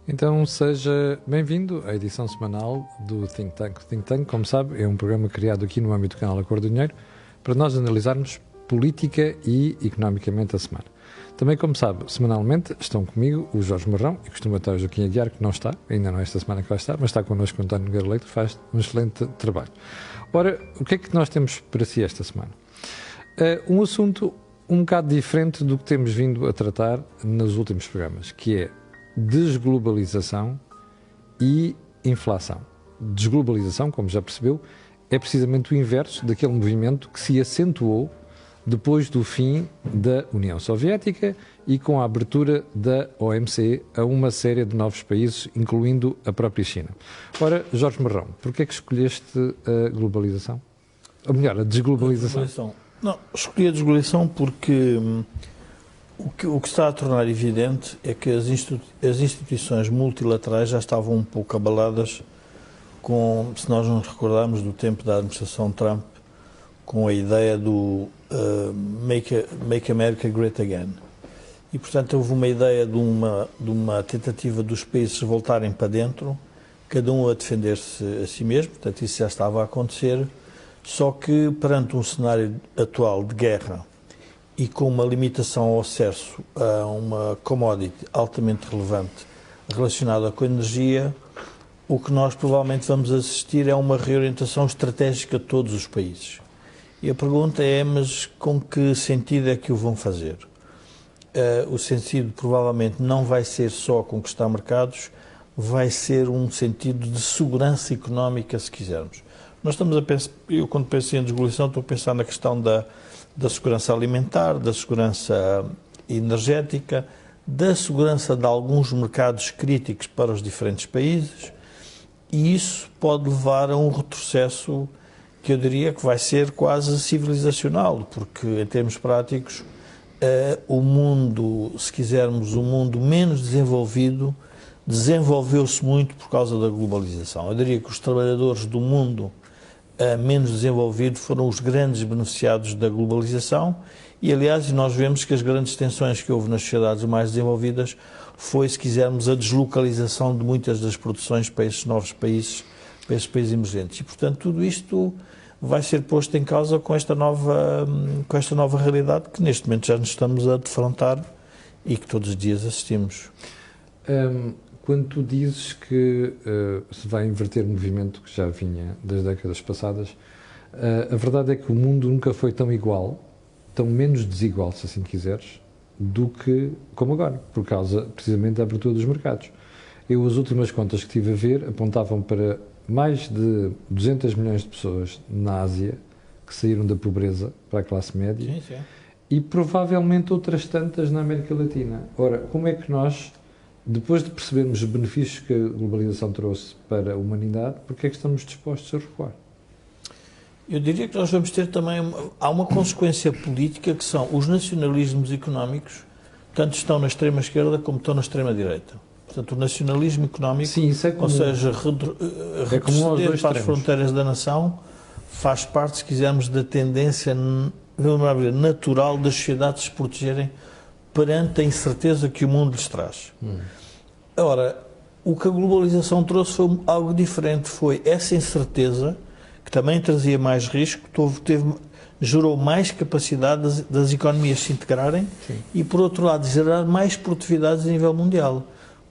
Então seja bem-vindo à edição semanal do Think Tank. O Think Tank, como sabe, é um programa criado aqui no âmbito do canal A Cor do Dinheiro para nós analisarmos política e economicamente a semana. Também, como sabe, semanalmente estão comigo o Jorge Marrão e costuma estar o Joaquim Aguiar, que não está, ainda não é esta semana que vai estar, mas está connosco o António Nogueira Leite, que faz um excelente trabalho. Ora, o que é que nós temos para si esta semana? Um assunto um bocado diferente do que temos vindo a tratar nos últimos programas, que é desglobalização e inflação. Desglobalização, como já percebeu, é precisamente o inverso daquele movimento que se acentuou depois do fim da União Soviética e com a abertura da OMC a uma série de novos países, incluindo a própria China. Ora, Jorge Marrão, porquê é que escolheste a globalização? Ou melhor, a desglobalização? Não, escolhi a desglobalização porque o que está a tornar evidente é que as instituições multilaterais já estavam um pouco abaladas com, se nós nos recordarmos do tempo da administração Trump, com a ideia do Make America Great Again. E, portanto, houve uma ideia de uma tentativa dos países voltarem para dentro, cada um a defender-se a si mesmo, portanto, isso já estava a acontecer, só que perante um cenário atual de guerra e com uma limitação ao acesso a uma commodity altamente relevante relacionada com a energia, o que nós provavelmente vamos assistir é uma reorientação estratégica de todos os países. E a pergunta é, mas com que sentido é que o vão fazer? O sentido provavelmente não vai ser só conquistar mercados, vai ser um sentido de segurança económica, se quisermos. Nós estamos a pensar, eu quando penso em desglobalização estou a pensar na questão da segurança alimentar, da segurança energética, da segurança de alguns mercados críticos para os diferentes países, e isso pode levar a um retrocesso que eu diria que vai ser quase civilizacional, porque em termos práticos o mundo, se quisermos, o mundo menos desenvolvido desenvolveu-se muito por causa da globalização. Eu diria que os trabalhadores do mundo menos desenvolvido foram os grandes beneficiados da globalização e, aliás, nós vemos que as grandes tensões que houve nas sociedades mais desenvolvidas foi, se quisermos, a deslocalização de muitas das produções para esses novos países, para esses países emergentes. E, portanto, tudo isto vai ser posto em causa com esta nova realidade que neste momento já nos estamos a defrontar e que todos os dias assistimos. Quando tu dizes que se vai inverter o movimento que já vinha das décadas passadas, a verdade é que o mundo nunca foi tão igual, tão menos desigual, se assim quiseres, do que como agora, por causa precisamente da abertura dos mercados. As últimas contas que estive a ver apontavam para mais de 200 milhões de pessoas na Ásia que saíram da pobreza para a classe média. Sim, sim. E provavelmente outras tantas na América Latina. Ora, como é que nós, depois de percebermos os benefícios que a globalização trouxe para a humanidade, porque é que estamos dispostos a recuar? Eu diria que nós vamos ter também, há uma consequência política que são os nacionalismos económicos, tanto estão na extrema-esquerda como estão na extrema-direita. Portanto, o nacionalismo económico, sim, isso é comum. Ou seja, retroceder para as fronteiras da nação, faz parte, se quisermos, da tendência natural das sociedades se protegerem perante a incerteza que o mundo lhes traz. Ora, o que a globalização trouxe foi algo diferente, foi essa incerteza, que também trazia mais risco, gerou mais capacidade das economias se integrarem. Sim. E, por outro lado, gerar mais produtividades a nível mundial.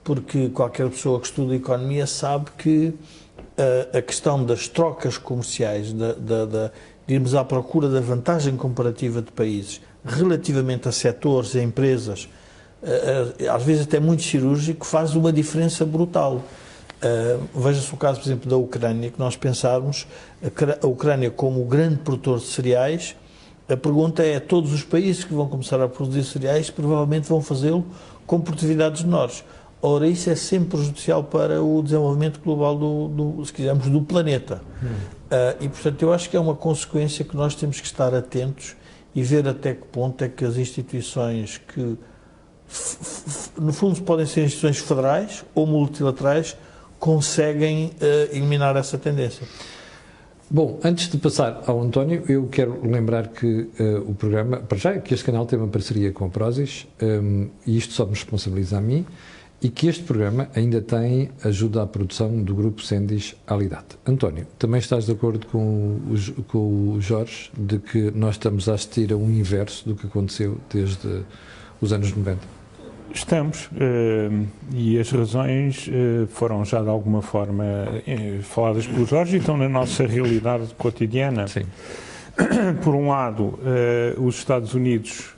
Porque qualquer pessoa que estuda economia sabe que a questão das trocas comerciais, de irmos à procura da vantagem comparativa de países relativamente a setores, a empresas, às vezes até muito cirúrgico, faz uma diferença brutal. Veja-se o caso, por exemplo, da Ucrânia, que nós pensarmos a Ucrânia como o grande produtor de cereais. A pergunta é, todos os países que vão começar a produzir cereais provavelmente vão fazê-lo com produtividades menores. Ora, isso é sempre prejudicial para o desenvolvimento global se quisermos, do planeta. E, portanto, eu acho que é uma consequência que nós temos que estar atentos e ver até que ponto é que as instituições que, no fundo, podem ser instituições federais ou multilaterais, conseguem eliminar essa tendência. Bom, antes de passar ao António, eu quero lembrar que o programa, para já, que este canal tem uma parceria com a Prozis, e isto só me responsabiliza a mim, e que este programa ainda tem ajuda à produção do grupo Sendis Alidate. António, também estás de acordo com o Jorge de que nós estamos a assistir a um inverso do que aconteceu desde os anos 90? Estamos, e as razões foram já de alguma forma faladas pelo Jorge e estão na nossa realidade cotidiana. Sim. Por um lado, os Estados Unidos,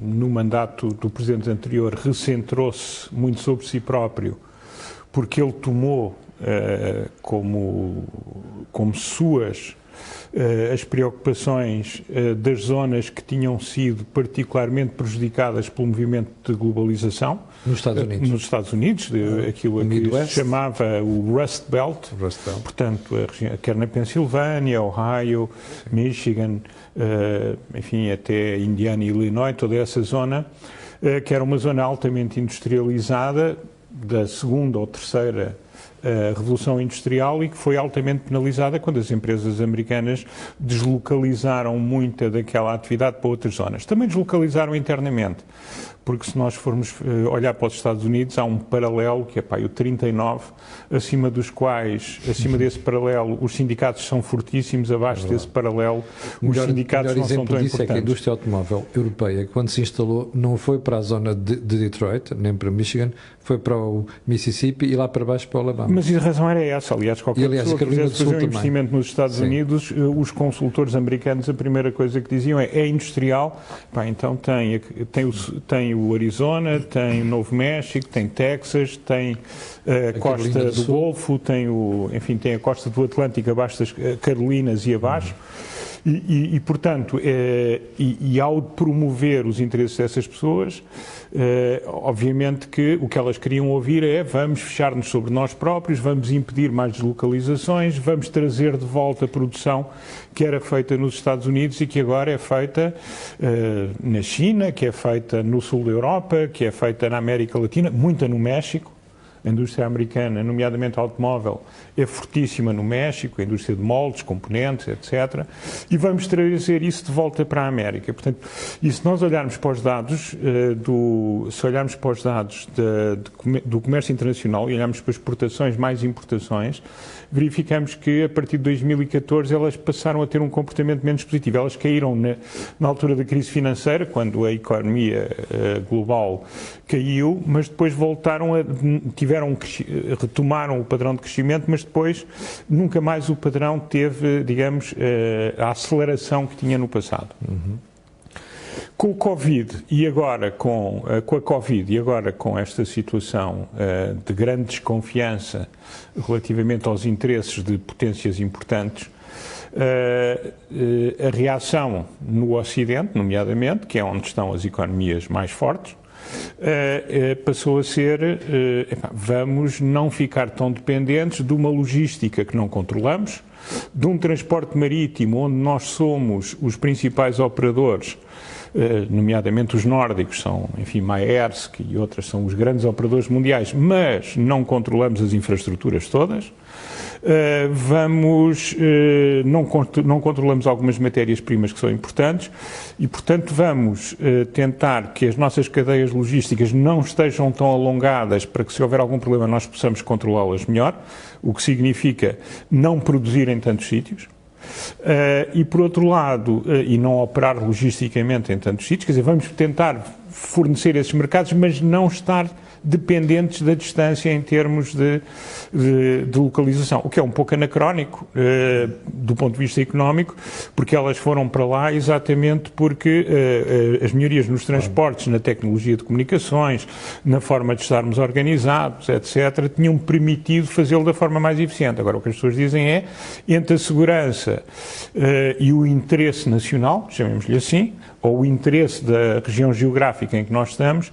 no mandato do presidente anterior, recentrou-se muito sobre si próprio, porque ele tomou como suas as preocupações das zonas que tinham sido particularmente prejudicadas pelo movimento de globalização. Nos Estados Unidos, aquilo que se chamava o Rust Belt, portanto, quer na Pensilvânia, Ohio, Michigan, enfim, até Indiana e Illinois, toda essa zona, que era uma zona altamente industrializada, da segunda ou terceira Revolução Industrial, e que foi altamente penalizada quando as empresas americanas deslocalizaram muita daquela atividade para outras zonas. Também deslocalizaram internamente, porque se nós formos olhar para os Estados Unidos, há um paralelo, que é o 39, acima desse paralelo, os sindicatos são fortíssimos, abaixo desse paralelo, os sindicatos não são tão importantes. É que a indústria automóvel europeia, quando se instalou, não foi para a zona de Detroit, nem para Michigan, foi para o Mississippi e lá para baixo para o Alabama. Mas a razão era essa, aliás, qualquer pessoa que quisesse fazer um investimento nos Estados Unidos, os consultores americanos, a primeira coisa que diziam é industrial, então tem o Arizona, tem o Novo México, tem Texas, tem a costa do Golfo, tem a costa do Atlântico abaixo das Carolinas e abaixo. Portanto, ao promover os interesses dessas pessoas, obviamente que o que elas queriam ouvir é: vamos fechar-nos sobre nós próprios, vamos impedir mais deslocalizações, vamos trazer de volta a produção que era feita nos Estados Unidos e que agora é feita na China, que é feita no sul da Europa, que é feita na América Latina, muita no México. A indústria americana, nomeadamente automóvel, é fortíssima no México, a indústria de moldes, componentes, etc. E vamos trazer isso de volta para a América. Portanto, e se nós olharmos para os dados do comércio internacional e olharmos para exportações mais importações, verificamos que a partir de 2014 elas passaram a ter um comportamento menos positivo. Elas caíram na altura da crise financeira, quando a economia global caiu, mas depois retomaram o padrão de crescimento, mas depois nunca mais o padrão teve, digamos, a aceleração que tinha no passado. Com o Covid e agora com a Covid e agora com esta situação de grande desconfiança relativamente aos interesses de potências importantes, a reação no Ocidente, nomeadamente, que é onde estão as economias mais fortes, passou a ser vamos não ficar tão dependentes de uma logística que não controlamos, de um transporte marítimo onde nós somos os principais operadores, nomeadamente os nórdicos, são, enfim, Maersk e outras são os grandes operadores mundiais, mas não controlamos as infraestruturas todas. Não controlamos algumas matérias-primas que são importantes e, portanto, vamos tentar que as nossas cadeias logísticas não estejam tão alongadas para que, se houver algum problema, nós possamos controlá-las melhor, o que significa não produzir em tantos sítios. E, por outro lado, e não operar logisticamente em tantos sítios, quer dizer, vamos tentar fornecer esses mercados, mas não estar dependentes da distância em termos de localização, o que é um pouco anacrónico do ponto de vista económico, porque elas foram para lá exatamente porque as melhorias nos transportes, na tecnologia de comunicações, na forma de estarmos organizados, etc., tinham permitido fazê-lo da forma mais eficiente. Agora, o que as pessoas dizem é, entre a segurança e o interesse nacional, chamemos-lhe assim, ou o interesse da região geográfica em que nós estamos,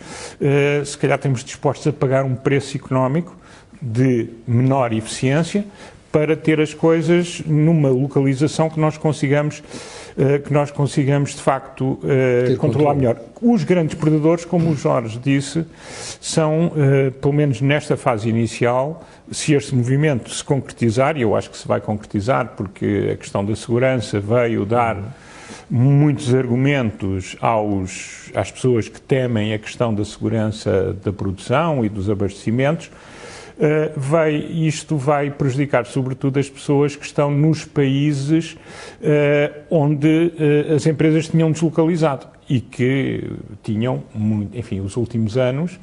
se calhar estamos dispostos a pagar um preço económico de menor eficiência para ter as coisas numa localização que nós consigamos de facto controlar melhor. Os grandes perdedores, como o Jorge disse, são, pelo menos nesta fase inicial, se este movimento se concretizar, e eu acho que se vai concretizar, porque a questão da segurança veio dar muitos argumentos às pessoas que temem a questão da segurança da produção e dos abastecimentos. Isto vai prejudicar sobretudo as pessoas que estão nos países onde as empresas tinham deslocalizado e que tinham, enfim, os últimos anos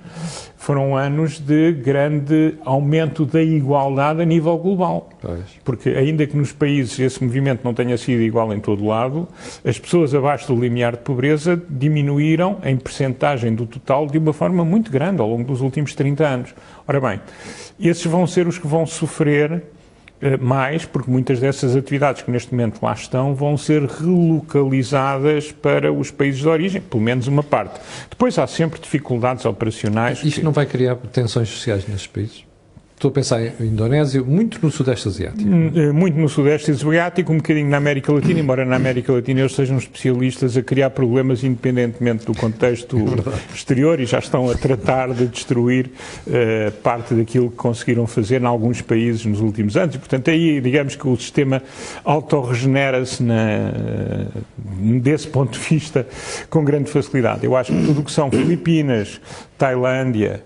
foram anos de grande aumento da igualdade a nível global. Pois. Porque ainda que nos países esse movimento não tenha sido igual em todo lado, as pessoas abaixo do limiar de pobreza diminuíram em percentagem do total de uma forma muito grande ao longo dos últimos 30 anos. Ora bem, esses vão ser os que vão sofrer mais, porque muitas dessas atividades que neste momento lá estão vão ser relocalizadas para os países de origem, pelo menos uma parte. Depois há sempre dificuldades operacionais. Isto não vai criar tensões sociais nesses países? Estou a pensar em Indonésia, muito no Sudeste Asiático. Muito no Sudeste Asiático, um bocadinho na América Latina, embora na América Latina eles sejam especialistas a criar problemas independentemente do contexto exterior e já estão a tratar de destruir parte daquilo que conseguiram fazer em alguns países nos últimos anos. E, portanto, aí, digamos que o sistema autorregenera-se desse ponto de vista com grande facilidade. Eu acho que tudo o que são Filipinas, Tailândia,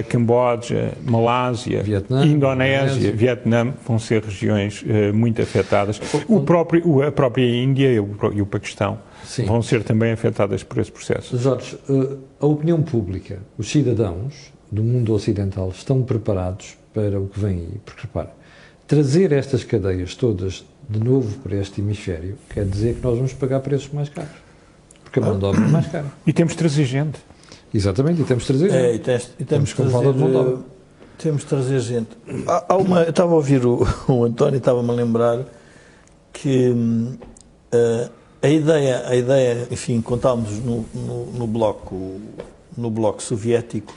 Camboja, Malásia, Vietnã, Indonésia, Vietnã vão ser regiões muito afetadas. A própria Índia e o Paquistão vão ser também afetadas por esse processo. Jorge, a opinião pública, os cidadãos do mundo ocidental estão preparados para o que vem aí? Porque, repara, trazer estas cadeias todas de novo para este hemisfério quer dizer que nós vamos pagar preços mais caros. Porque a mão de obra é mais cara. E temos de trazer gente. Exatamente, e temos de trazer gente. Temos de trazer gente. Eu estava a ouvir o António e estava-me a lembrar que a ideia, enfim, contávamos no bloco soviético,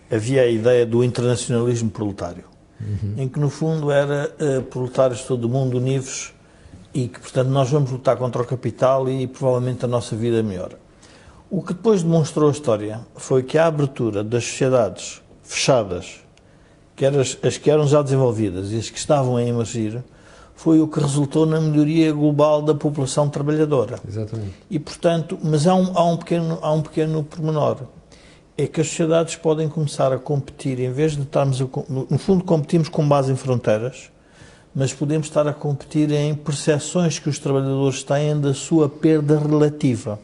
havia a ideia do internacionalismo proletário, em que no fundo era proletários de todo o mundo unidos e que, portanto, nós vamos lutar contra o capital e provavelmente a nossa vida melhora. O que depois demonstrou a história foi que a abertura das sociedades fechadas, quer as que eram já desenvolvidas e as que estavam a emergir, foi o que resultou na melhoria global da população trabalhadora. Exatamente. E, portanto, mas há um pequeno pormenor. É que as sociedades podem começar a competir, em vez de estarmos no fundo competimos com base em fronteiras, mas podemos estar a competir em percepções que os trabalhadores têm da sua perda relativa.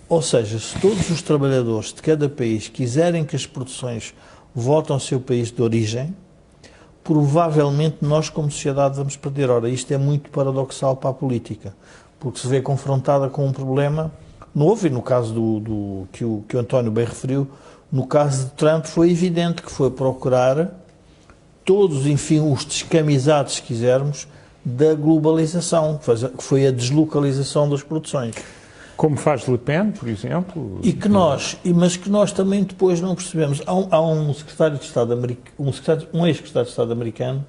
Ou seja, se todos os trabalhadores de cada país quiserem que as produções voltem ao seu país de origem, provavelmente nós como sociedade vamos perder. Ora, isto é muito paradoxal para a política, porque se vê confrontada com um problema novo, e no caso que o António bem referiu, no caso de Trump foi evidente que foi procurar todos, enfim, os descamisados, se quisermos, da globalização, que foi a deslocalização das produções. Como faz Le Pen, por exemplo. Mas que nós também depois não percebemos. Há um secretário de Estado um ex-secretário de Estado americano,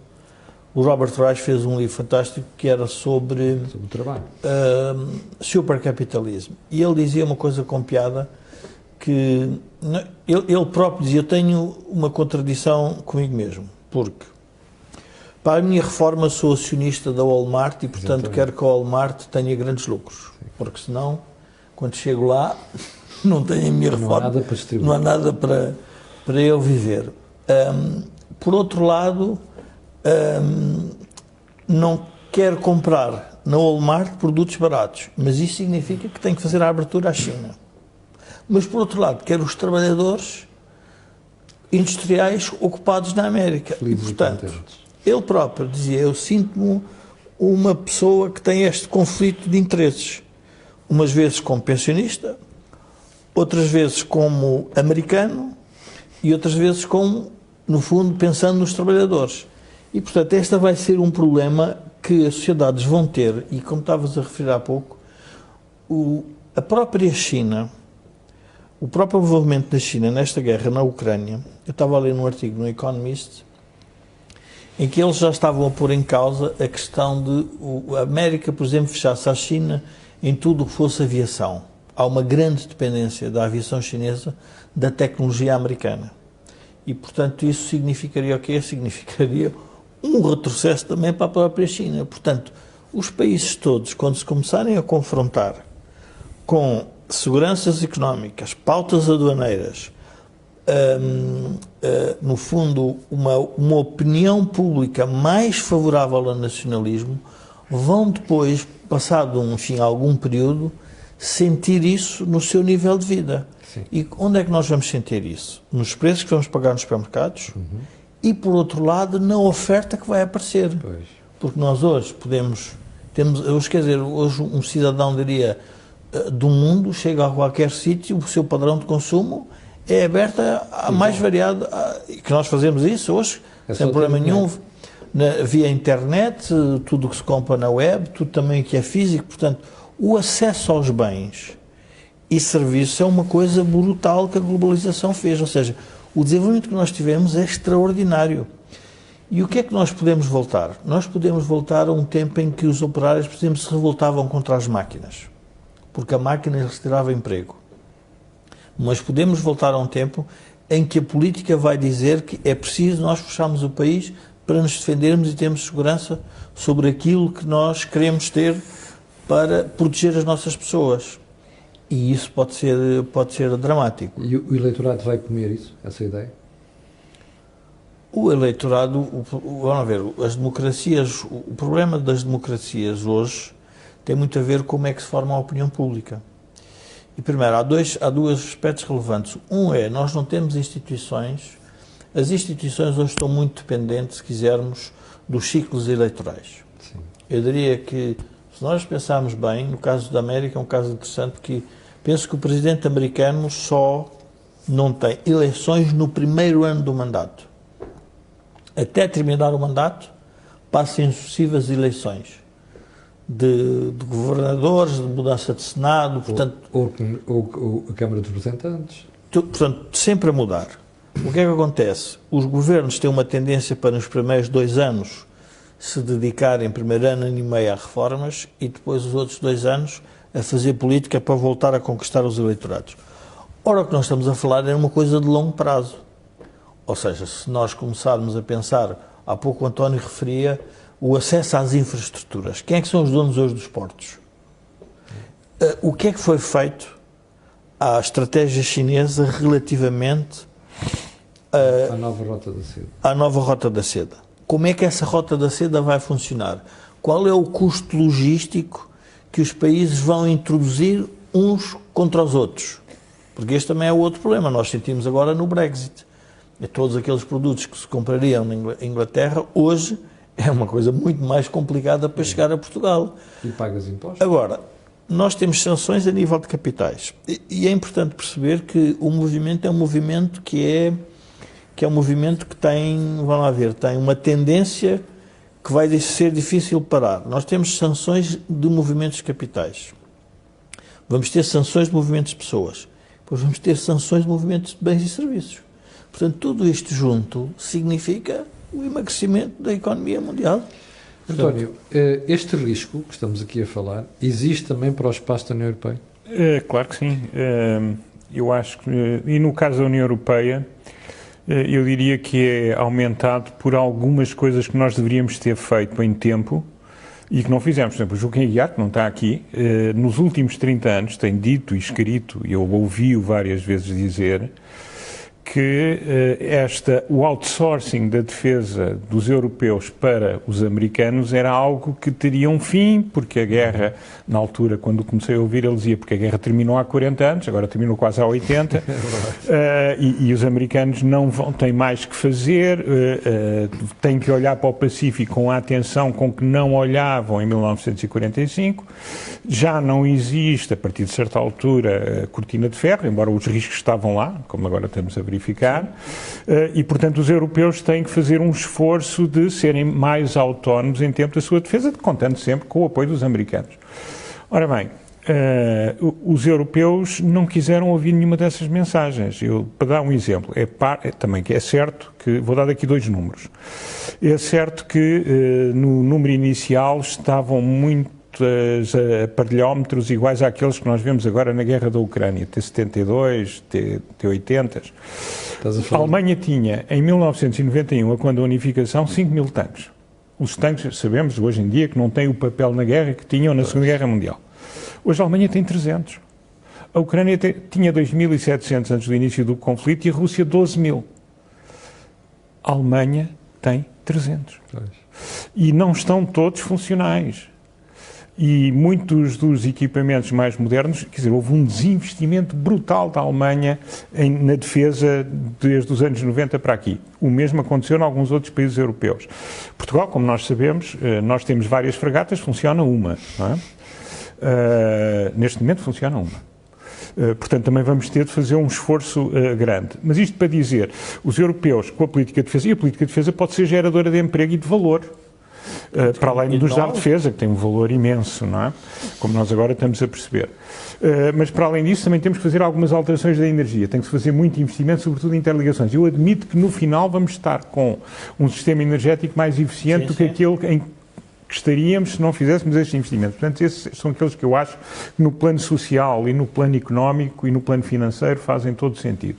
o Robert Reich, fez um livro fantástico que era sobre o trabalho. Supercapitalismo. E ele dizia uma coisa com piada, que ele próprio dizia: eu tenho uma contradição comigo mesmo, porque para a minha reforma sou acionista da Walmart e, portanto, quero que a Walmart tenha grandes lucros, porque senão, quando chego lá, não tenho a minha reforma, não há nada para eu viver. Por outro lado, não quero comprar na Walmart produtos baratos, mas isso significa que tenho que fazer a abertura à China. Mas, por outro lado, quero os trabalhadores industriais ocupados na América. E, portanto, ele próprio dizia: eu sinto-me uma pessoa que tem este conflito de interesses. Umas vezes como pensionista, outras vezes como americano e outras vezes como, no fundo, pensando nos trabalhadores. E, portanto, este vai ser um problema que as sociedades vão ter. E, como estavas a referir há pouco, a própria China, o próprio envolvimento da China nesta guerra na Ucrânia, eu estava a ler num artigo no Economist, em que eles já estavam a pôr em causa a questão de a América, por exemplo, fechasse à China em tudo o que fosse aviação. Há uma grande dependência da aviação chinesa da tecnologia americana. E, portanto, isso significaria o quê? Significaria um retrocesso também para a própria China. Portanto, Os países todos, quando se começarem a confrontar com seguranças económicas, pautas aduaneiras, no fundo, uma opinião pública mais favorável ao nacionalismo, vão depois, passado algum período, sentir isso no seu nível de vida. Sim. E onde é que nós vamos sentir isso? Nos preços que vamos pagar nos supermercados e, por outro lado, na oferta que vai aparecer. Pois. Porque nós hoje hoje um cidadão do mundo chega a qualquer sítio, o seu padrão de consumo é aberto a mais variado, que nós fazemos isso hoje, sem problema nenhum, via internet, tudo o que se compra na web, tudo também que é físico, portanto, o acesso aos bens e serviços é uma coisa brutal que a globalização fez, ou seja, o desenvolvimento que nós tivemos é extraordinário. E o que é que nós podemos voltar? Nós podemos voltar a um tempo em que os operários, por exemplo, se revoltavam contra as máquinas, porque a máquina lhes tirava emprego. Mas podemos voltar a um tempo em que a política vai dizer que é preciso nós fecharmos o país para nos defendermos e termos segurança sobre aquilo que nós queremos ter para proteger as nossas pessoas. E isso pode ser dramático. E o eleitorado vai comer isso, essa ideia? O eleitorado, vamos ver, as democracias, o problema das democracias hoje tem muito a ver com como é que se forma a opinião pública. E primeiro, há dois aspectos relevantes. Um é, nós não temos instituições, as instituições hoje estão muito dependentes, se quisermos, dos ciclos eleitorais. Sim. Eu diria que, se nós pensarmos bem, no caso da América é um caso interessante, porque penso que o presidente americano só não tem eleições no primeiro ano do mandato. Até terminar o mandato, passam sucessivas eleições de governadores, de mudança de Senado, portanto... Ou a Câmara dos Representantes. Portanto, sempre a mudar. O que é que acontece? Os governos têm uma tendência para, nos primeiros 2 anos, se dedicarem, primeiro ano e meio, a reformas e depois os outros 2 anos a fazer política para voltar a conquistar os eleitorados. Ora, o que nós estamos a falar é uma coisa de longo prazo. Ou seja, se nós começarmos a pensar, há pouco o António referia, o acesso às infraestruturas. Quem é que são os donos hoje dos portos? O que é que foi feito à estratégia chinesa relativamente à nova Rota da Seda? À nova Rota da Seda. Como é que essa Rota da Seda vai funcionar? Qual é o custo logístico que os países vão introduzir uns contra os outros? Porque este também é o outro problema. Nós sentimos agora no Brexit. Todos aqueles produtos que se comprariam na Inglaterra, hoje é uma coisa muito mais complicada para chegar a Portugal. E pagas impostos? Agora, nós temos sanções a nível de capitais. E é importante perceber que o movimento é um movimento que é um movimento que tem, vamos lá ver, tem uma tendência que vai ser difícil parar. Nós temos sanções de movimentos de capitais. Vamos ter sanções de movimentos de pessoas. Depois vamos ter sanções de movimentos de bens e serviços. Portanto, tudo isto junto significa o emagrecimento da economia mundial. António, este risco que estamos aqui a falar existe também para o espaço da União Europeia? Claro que sim. Eu acho que, e no caso da União Europeia, eu diria que é aumentado por algumas coisas que nós deveríamos ter feito em tempo e que não fizemos. Por exemplo, o Joaquim Aguiar, que não está aqui, nos últimos 30 anos tem dito e escrito, e eu ouvi-o várias vezes dizer, que o outsourcing da defesa dos europeus para os americanos era algo que teria um fim, porque a guerra, na altura, quando comecei a ouvir, ele dizia porque a guerra terminou há 40 anos, agora terminou quase há 80, e os americanos têm mais que fazer, têm que olhar para o Pacífico com a atenção com que não olhavam em 1945, já não existe, a partir de certa altura, a cortina de ferro, embora os riscos estavam lá, como agora estamos a verificar, e, portanto, os europeus têm que fazer um esforço de serem mais autónomos em tempo da sua defesa, contando sempre com o apoio dos americanos. Ora bem, os europeus não quiseram ouvir nenhuma dessas mensagens. Para dar um exemplo, também que é certo que, vou dar aqui 2 números, é certo que no número inicial estavam muitos aparelhómetros iguais àqueles que nós vemos agora na guerra da Ucrânia, T-72, T-80. A Alemanha tinha, em 1991, quando a unificação, 5.000 tanques. Os tanques, sabemos hoje em dia que não têm o papel na guerra que tinham na Segunda Guerra Mundial. Hoje a Alemanha tem 300. A Ucrânia tinha 2.700 antes do início do conflito e a Rússia 12.000. A Alemanha tem 300. E não estão todos funcionais. E muitos dos equipamentos mais modernos, quer dizer, houve um desinvestimento brutal da Alemanha na defesa desde os anos 90 para aqui. O mesmo aconteceu em alguns outros países europeus. Portugal, como nós sabemos, nós temos várias fragatas, funciona uma. Não é? Neste momento funciona uma. Portanto, também vamos ter de fazer um esforço grande. Mas isto para dizer, os europeus com a política de defesa, e a política de defesa pode ser geradora de emprego e de valor. Para além dos da defesa, que tem um valor imenso, não é? Como nós agora estamos a perceber. Mas para além disso também temos que fazer algumas alterações da energia. Tem que se fazer muito investimento, sobretudo em interligações. Eu admito que no final vamos estar com um sistema energético mais eficiente do que aquele em que estaríamos se não fizéssemos estes investimentos. Portanto, esses são aqueles que eu acho que no plano social e no plano económico e no plano financeiro fazem todo sentido.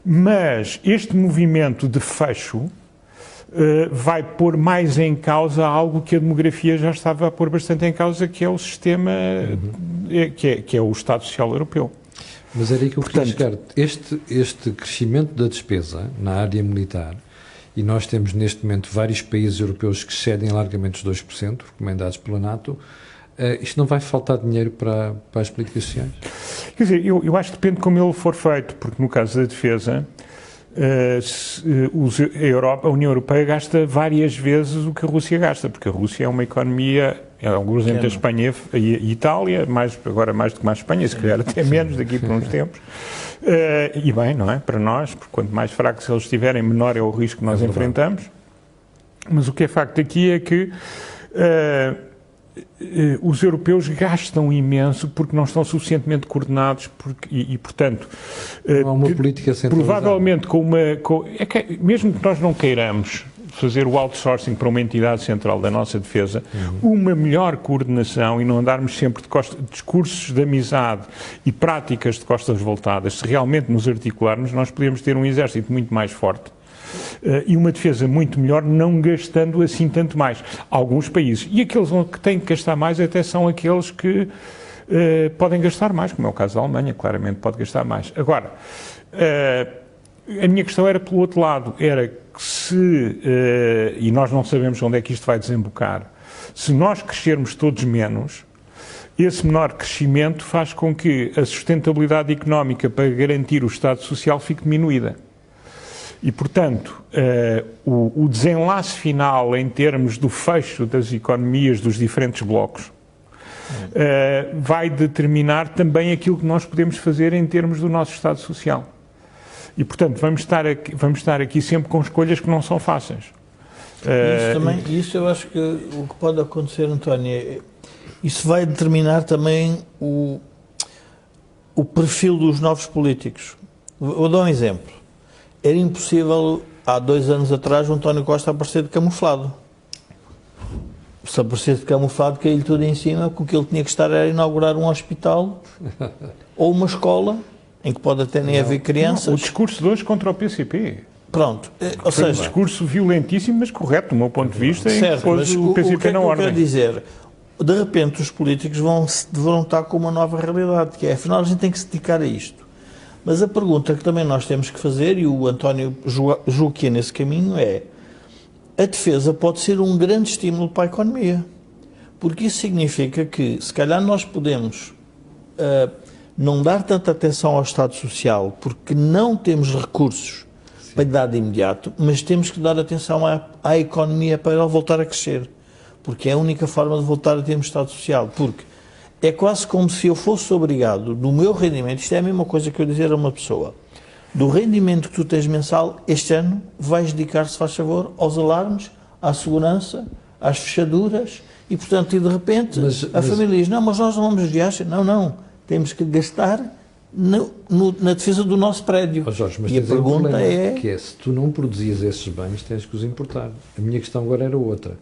Mas este movimento de fecho vai pôr mais em causa algo que a demografia já estava a pôr bastante em causa, que é o sistema, que é o Estado Social Europeu. Mas era aí que eu queria chegar. Este crescimento da despesa na área militar, e nós temos neste momento vários países europeus que excedem largamente os 2%, recomendados pela NATO, isto não vai faltar dinheiro para as políticas sociais? Quer dizer, eu acho que depende de como ele for feito, porque no caso da defesa, a União Europeia gasta várias vezes o que a Rússia gasta, porque a Rússia é uma economia, alguns entre a Espanha e a Itália, agora mais do que mais a Espanha, se calhar até menos daqui por uns tempos, e bem, não é? Para nós, porque quanto mais fracos eles estiverem, menor é o risco que nós enfrentamos. Mas o que é facto aqui é que os europeus gastam imenso porque não estão suficientemente coordenados e portanto, não há uma política centralizada. Provavelmente mesmo que nós não queiramos fazer o outsourcing para uma entidade central da nossa defesa, uma melhor coordenação e não andarmos sempre de discursos de amizade e práticas de costas voltadas, se realmente nos articularmos, nós podemos ter um exército muito mais forte. E uma defesa muito melhor, não gastando assim tanto mais. Alguns países. E aqueles que têm que gastar mais até são aqueles que podem gastar mais, como é o caso da Alemanha, claramente pode gastar mais. Agora, a minha questão era pelo outro lado, era que se, e nós não sabemos onde é que isto vai desembocar, se nós crescermos todos menos, esse menor crescimento faz com que a sustentabilidade económica para garantir o Estado Social fique diminuída. E, portanto, o desenlace final em termos do fecho das economias dos diferentes blocos vai determinar também aquilo que nós podemos fazer em termos do nosso Estado Social. E, portanto, vamos estar aqui sempre com escolhas que não são fáceis. Isso eu acho que o que pode acontecer, António, isso vai determinar também o perfil dos novos políticos. Vou dar um exemplo. Era impossível, há 2 anos atrás, o António Costa aparecer de camuflado. Se aparecesse de camuflado, caiu-lhe tudo em cima, porque o que ele tinha que estar era inaugurar um hospital ou uma escola, em que pode até nem haver crianças. O discurso de hoje contra o PCP. Pronto. Ou seja, um discurso violentíssimo, mas correto, do meu ponto de vista, certo, em que pôs o PCP na ordem. O que eu quero dizer? De repente, os políticos vão estar com uma nova realidade, que é, afinal, a gente tem que se dedicar a isto. Mas a pergunta que também nós temos que fazer, e o António julgo que é nesse caminho, é: a defesa pode ser um grande estímulo para a economia. Porque isso significa que, se calhar, nós podemos não dar tanta atenção ao Estado Social, porque não temos recursos para dar de imediato, mas temos que dar atenção à economia para ela voltar a crescer. Porque é a única forma de voltar a termos Estado Social. Porque é quase como se eu fosse obrigado, do meu rendimento, isto é a mesma coisa que eu dizer a uma pessoa, do rendimento que tu tens mensal, este ano vais dedicar-se, faz favor, aos alarmes, à segurança, às fechaduras, e portanto, e de repente, a família diz, não, mas nós não vamos de viagem. Não, temos que gastar na defesa do nosso prédio. Jorge, mas e a pergunta é... que é, se tu não produzias esses bens, tens que os importar. A minha questão agora era outra.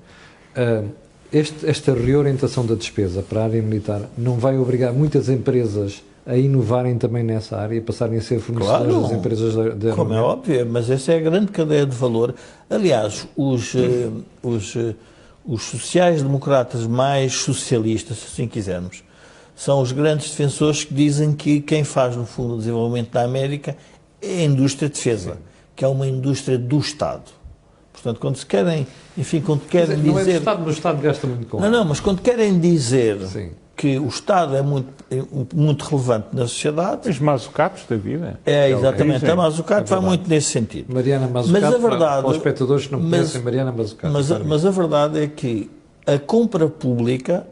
Esta reorientação da despesa para a área militar não vai obrigar muitas empresas a inovarem também nessa área e passarem a ser fornecedores das empresas da como é óbvio, mas essa é a grande cadeia de valor. Aliás, os sociais-democratas mais socialistas, se assim quisermos, são os grandes defensores que dizem que quem faz, no fundo, o desenvolvimento da América é a indústria de defesa, que é uma indústria do Estado. Portanto, quando se querem, enfim, quando querem dizer... Não é do Estado, mas o Estado gasta muito com Não, mas quando querem dizer Sim. que o Estado é muito relevante na sociedade... Os Mazzucatos da vida. Exatamente, a Mazzucato vai muito nesse sentido. Mariana Mazzucato, mas a verdade, para os espectadores que não conhecem Mariana Mazzucato. Mas a verdade é que a compra pública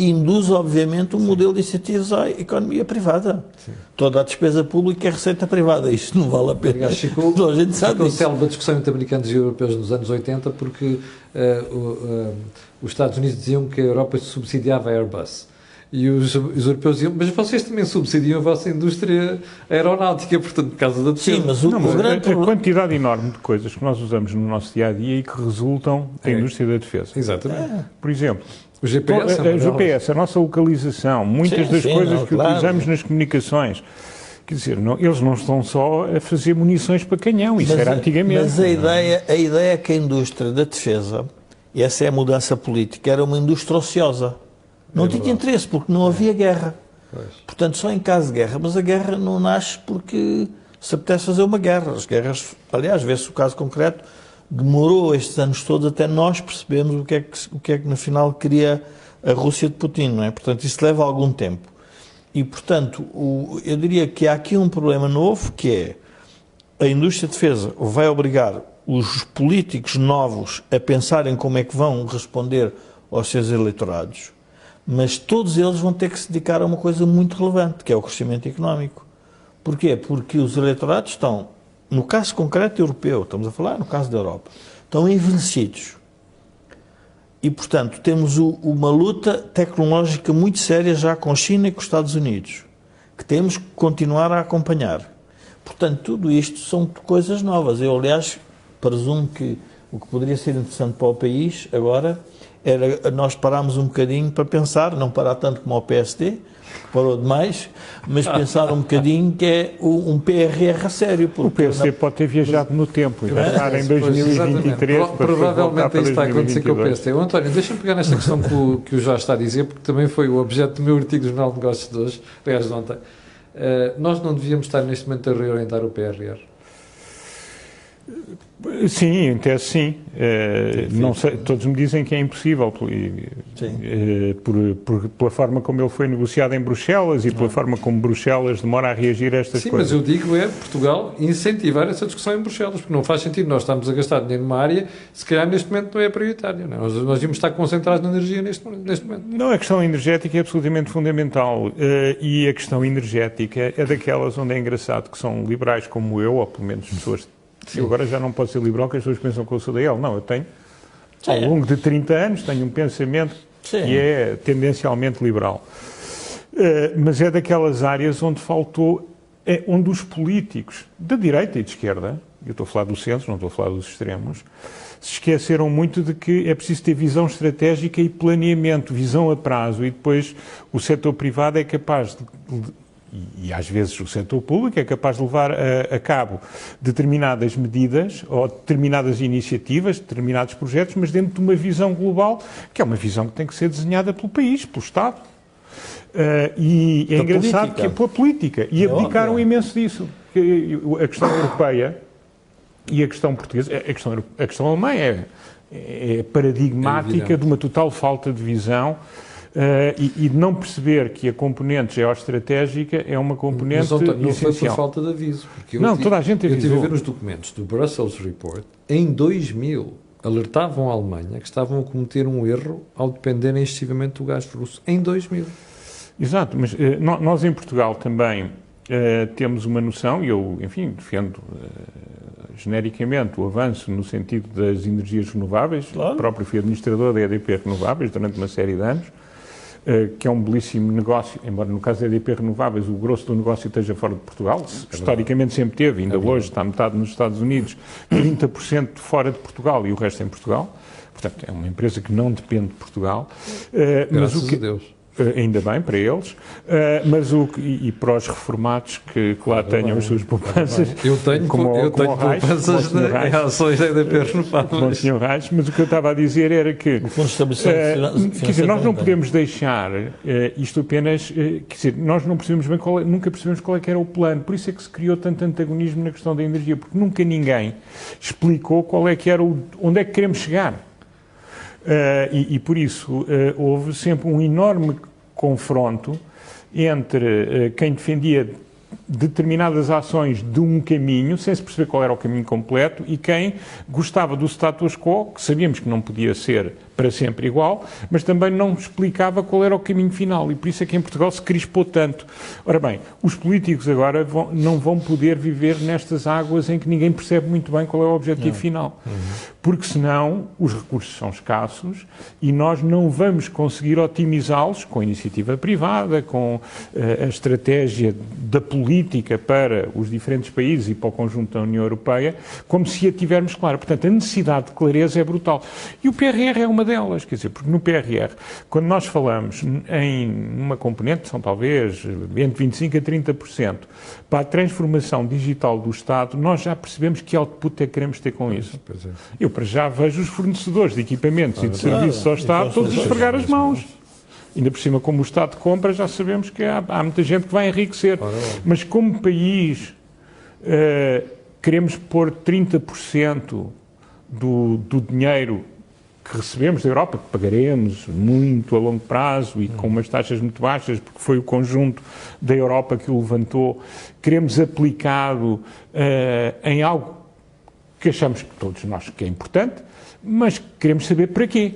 induz, obviamente, um modelo de incentivos à economia privada. Sim. Toda a despesa pública é receita privada. Isto não vale a pena. Aliás, ficou célebre a discussão entre americanos e europeus nos anos 80 porque os Estados Unidos diziam que a Europa subsidiava a Airbus. E os europeus diziam, mas vocês também subsidiam a vossa indústria aeronáutica, portanto, por causa da defesa. Sim, mas a quantidade enorme de coisas que nós usamos no nosso dia-a-dia e que resultam da indústria da defesa. Exatamente. Por exemplo, o GPS, o GPS, a nossa localização, muitas das coisas que utilizamos nas comunicações. Quer dizer, eles não estão só a fazer munições para canhão, isso era antigamente. Mas a ideia é que a indústria da defesa, e essa é a mudança política, era uma indústria ociosa. Não tinha interesse, porque não havia guerra. Pois. Portanto, só em caso de guerra. Mas a guerra não nasce porque se apetece fazer uma guerra. As guerras, aliás, vê-se o caso concreto, demorou estes anos todos até nós percebemos o que é que no final queria a Rússia de Putin, não é? Portanto, isso leva algum tempo. E, portanto, eu diria que há aqui um problema novo, que é a indústria de defesa vai obrigar os políticos novos a pensarem como é que vão responder aos seus eleitorados, mas todos eles vão ter que se dedicar a uma coisa muito relevante, que é o crescimento económico. Porquê? Porque os eleitorados estão, no caso concreto europeu, estamos a falar no caso da Europa, estão envelhecidos. E, portanto, temos uma luta tecnológica muito séria já com a China e com os Estados Unidos, que temos que continuar a acompanhar. Portanto, tudo isto são coisas novas. Eu, aliás, presumo que o que poderia ser interessante para o país agora era nós pararmos um bocadinho para pensar, não parar tanto como o PSD, que parou demais, mas pensar um bocadinho que é um PRR a sério. O PSD pode ter viajado no tempo e vai estar em 2023. Provavelmente é isso que está a acontecer com o PSD. António, deixa-me pegar nesta questão que o Jorge está a dizer, porque também foi o objeto do meu artigo do Jornal de Negócios de hoje, aliás, de ontem. Nós não devíamos estar neste momento a reorientar o PRR? Sim, em tese sim. Não sei, todos me dizem que é impossível pela forma como ele foi negociado em Bruxelas e pela forma como Bruxelas demora a reagir a estas coisas. Sim, mas eu digo Portugal incentivar essa discussão em Bruxelas, porque não faz sentido nós estarmos a gastar dinheiro numa área, se calhar neste momento não é prioritário. Não? Nós devíamos estar concentrados na energia neste momento. Não, a questão energética é absolutamente fundamental e a questão energética é daquelas onde é engraçado que são liberais como eu, ou pelo menos pessoas... Eu agora já não posso ser liberal, que as pessoas pensam que eu sou da ele. Não, eu tenho, ao longo de 30 anos, tenho um pensamento que é tendencialmente liberal. Mas é daquelas áreas onde faltou, onde os políticos, da direita e de esquerda, eu estou a falar do centro, não estou a falar dos extremos, se esqueceram muito de que é preciso ter visão estratégica e planeamento, visão a prazo, e depois o setor privado é capaz e às vezes o setor público é capaz de levar a cabo determinadas medidas ou determinadas iniciativas, determinados projetos, mas dentro de uma visão global, que é uma visão que tem que ser desenhada pelo país, pelo Estado. E é engraçado que é pela política. E abdicaram imenso disso. A questão europeia e a questão portuguesa, a questão alemã é paradigmática de uma total falta de visão. E de não perceber que a componente geoestratégica é uma componente essencial. Não foi por falta de aviso. Porque toda a gente avisou. Eu estive a ver os documentos do Brussels Report. Em 2000, alertavam a Alemanha que estavam a cometer um erro ao dependerem excessivamente do gás russo. Em 2000. Exato, mas nós em Portugal também temos uma noção, e eu, enfim, defendo genericamente o avanço no sentido das energias renováveis. Claro. Próprio fui administrador da EDP Renováveis durante uma série de anos. Que é um belíssimo negócio, embora no caso da EDP Renováveis o grosso do negócio esteja fora de Portugal, historicamente sempre teve, ainda hoje está metade nos Estados Unidos, 30% fora de Portugal e o resto em Portugal. Portanto, é uma empresa que não depende de Portugal. Graças a Deus. Ainda bem para eles, mas e para os reformados que lá tenham as suas poupanças. Eu tenho poupanças em ações da EDP renováveis. Mas o que eu estava a dizer era que o Fundo de Estabilização quer dizer, nós não podemos deixar isto apenas, quer dizer, nós não percebemos bem nunca percebemos qual é que era o plano, por isso é que se criou tanto antagonismo na questão da energia, porque nunca ninguém explicou qual é que era onde é que queremos chegar. E por isso houve sempre um enorme confronto entre quem defendia determinadas ações de um caminho, sem se perceber qual era o caminho completo, e quem gostava do status quo, que sabíamos que não podia ser para sempre igual, mas também não explicava qual era o caminho final, e por isso é que em Portugal se crispou tanto. Ora bem, os políticos agora não vão poder viver nestas águas em que ninguém percebe muito bem qual é o objetivo final, porque senão os recursos são escassos e nós não vamos conseguir otimizá-los com a iniciativa privada, com a estratégia da política para os diferentes países e para o conjunto da União Europeia, como se a tivermos clara. Portanto, a necessidade de clareza é brutal. E o PRR é uma delas, quer dizer, porque no PRR, quando nós falamos em uma componente, são talvez entre 25% a 30%, para a transformação digital do Estado, nós já percebemos que output é que queremos ter com isso. Eu, para já, vejo os fornecedores de equipamentos e de serviços ao Estado todos a esfregar as mãos. Ainda por cima, como o Estado compra, já sabemos que há muita gente que vai enriquecer. Mas como país, queremos pôr 30% do dinheiro que recebemos da Europa, que pagaremos muito a longo prazo e com umas taxas muito baixas, porque foi o conjunto da Europa que o levantou, queremos aplicado em algo que achamos que todos nós que é importante, mas queremos saber para quê.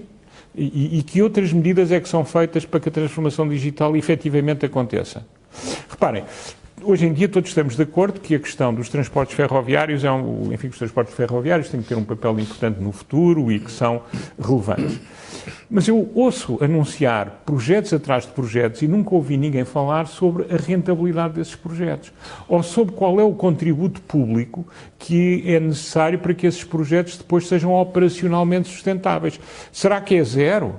E que outras medidas é que são feitas para que a transformação digital efetivamente aconteça. Reparem, hoje em dia todos estamos de acordo que a questão dos transportes ferroviários enfim, os transportes ferroviários têm que ter um papel importante no futuro e que são relevantes. Mas eu ouço anunciar projetos atrás de projetos e nunca ouvi ninguém falar sobre a rentabilidade desses projetos ou sobre qual é o contributo público que é necessário para que esses projetos depois sejam operacionalmente sustentáveis. Será que é zero?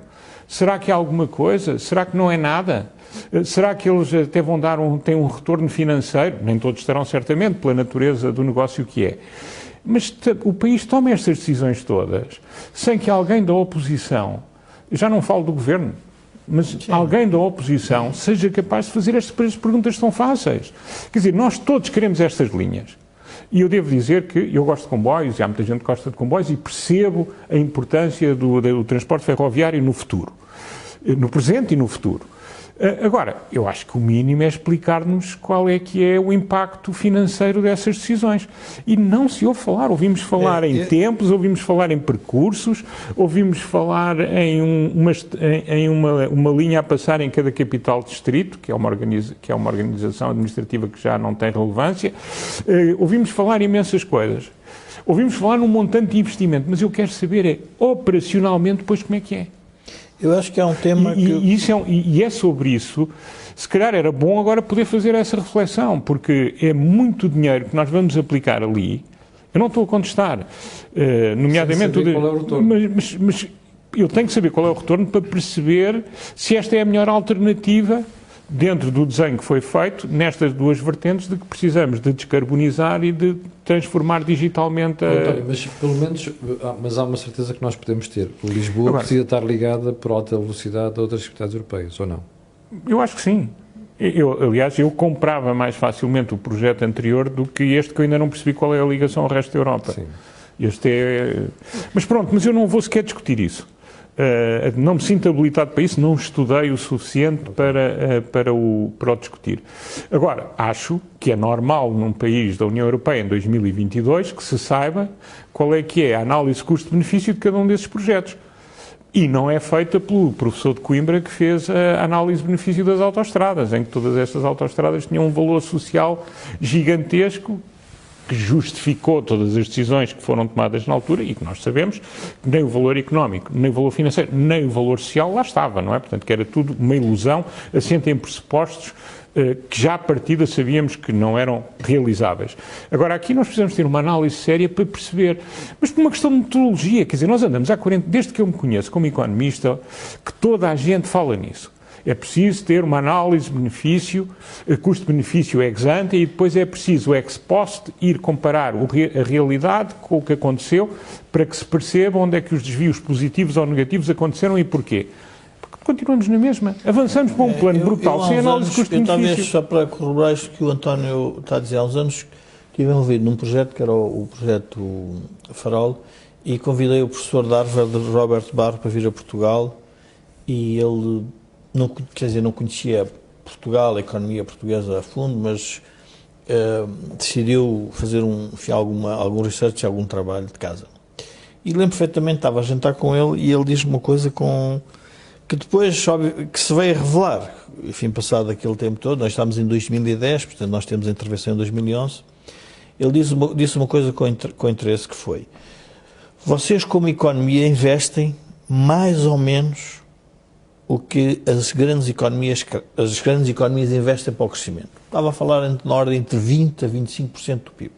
Será que é alguma coisa? Será que não é nada? Será que eles até têm um retorno financeiro? Nem todos terão, certamente, pela natureza do negócio que é. Mas o país toma estas decisões todas sem que alguém da oposição, já não falo do governo, mas alguém da oposição seja capaz de fazer estas perguntas tão fáceis. Quer dizer, nós todos queremos estas linhas. E eu devo dizer que eu gosto de comboios, e há muita gente que gosta de comboios, e percebo a importância do transporte ferroviário no futuro, no presente e no futuro. Agora, eu acho que o mínimo é explicar-nos qual é que é o impacto financeiro dessas decisões. E não se ouve falar. Ouvimos falar em tempos, ouvimos falar em percursos, ouvimos falar em uma linha a passar em cada capital distrito, que é uma organização administrativa que já não tem relevância. Ouvimos falar imensas coisas. Ouvimos falar num montante de investimento, mas eu quero saber operacionalmente depois como é que é. Eu acho que é um tema e é sobre isso, se calhar era bom agora poder fazer essa reflexão, porque é muito dinheiro que nós vamos aplicar ali. Eu não estou a contestar, nomeadamente... Qual é o retorno. Mas eu tenho que saber qual é o retorno para perceber se esta é a melhor alternativa dentro do desenho que foi feito, nestas duas vertentes de que precisamos de descarbonizar e de transformar digitalmente António, mas pelo menos há uma certeza que nós podemos ter. O Lisboa precisa estar ligada por alta velocidade a outras cidades europeias, ou não? Eu acho que sim. Aliás, eu comprava mais facilmente o projeto anterior do que este, que eu ainda não percebi qual é a ligação ao resto da Europa. Sim. Mas pronto, mas eu não vou sequer discutir isso. Não me sinto habilitado para isso, não estudei o suficiente para o discutir. Agora, acho que é normal num país da União Europeia em 2022 que se saiba qual é que é a análise custo-benefício de cada um desses projetos. E não é feita pelo professor de Coimbra que fez a análise de benefício das autoestradas, em que todas estas autoestradas tinham um valor social gigantesco que justificou todas as decisões que foram tomadas na altura e que nós sabemos que nem o valor económico, nem o valor financeiro, nem o valor social lá estava, não é? Portanto, que era tudo uma ilusão, assente em pressupostos que já à partida sabíamos que não eram realizáveis. Agora, aqui nós precisamos ter uma análise séria para perceber, mas por uma questão de metodologia, quer dizer, nós andamos desde que eu me conheço como economista, que toda a gente fala nisso. É preciso ter uma análise custo-benefício ex ante, e depois é preciso ex post ir comparar a realidade com o que aconteceu para que se perceba onde é que os desvios positivos ou negativos aconteceram e porquê. Porque continuamos na mesma. Avançamos para um plano brutal, sem análise custo-benefício. Talvez só para corroborar isto que o António está a dizer, há uns anos estive envolvido num projeto que era o projeto Farol, e convidei o professor de Harvard, Robert Barro, para vir a Portugal, e ele não conhecia Portugal, a economia portuguesa a fundo, mas decidiu fazer algum research, algum trabalho de casa. E lembro perfeitamente, estava a jantar com ele e ele diz-me uma coisa que depois que se veio a revelar, enfim, passado aquele tempo todo. Nós estamos em 2010, portanto nós temos a intervenção em 2011, ele disse uma coisa com interesse, que foi: vocês como economia investem mais ou menos o que as grandes economias investem para o crescimento. Estava a falar na ordem entre 20% a 25% do PIB.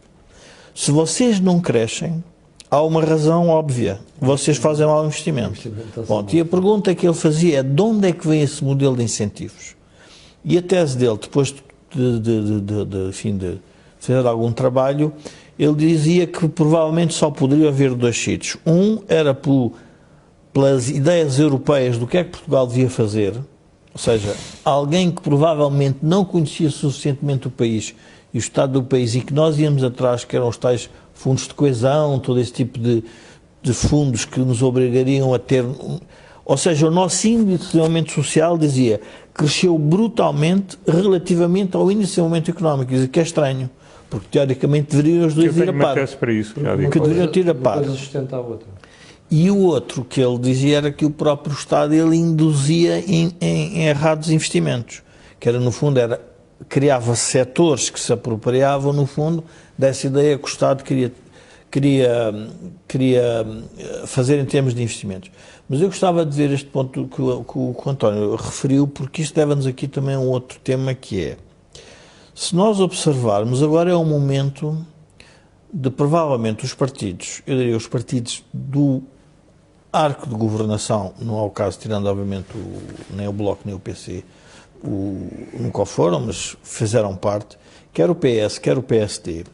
Se vocês não crescem, há uma razão óbvia: vocês fazem mau investimento. Bom, e a pergunta que ele fazia é: de onde é que vem esse modelo de incentivos? E a tese dele, depois de fazer algum trabalho, ele dizia que provavelmente só poderia haver dois sítios. Um era pelas ideias europeias do que é que Portugal devia fazer, ou seja, alguém que provavelmente não conhecia suficientemente o país e o estado do país, e que nós íamos atrás, que eram os tais fundos de coesão, todo esse tipo de fundos que nos obrigariam a ter... Ou seja, o nosso índice de desenvolvimento social, dizia, cresceu brutalmente relativamente ao índice de desenvolvimento económico, que é estranho, porque teoricamente deveriam os dois ir a par. Que deveriam ir a par. Uma coisa sustenta a outra. E o outro que ele dizia era que o próprio Estado ele induzia em errados investimentos, que era, no fundo, criava setores que se apropriavam, no fundo, dessa ideia que o Estado queria fazer em termos de investimentos. Mas eu gostava de ver este ponto que o António referiu, porque isto leva-nos aqui também a um outro tema, que é: se nós observarmos, agora é um momento de, provavelmente, os partidos, eu diria os partidos do arco de governação, não é o caso, tirando obviamente nem o Bloco nem o PC, nunca o foram, mas fizeram parte, quer o PS, quer o PSD,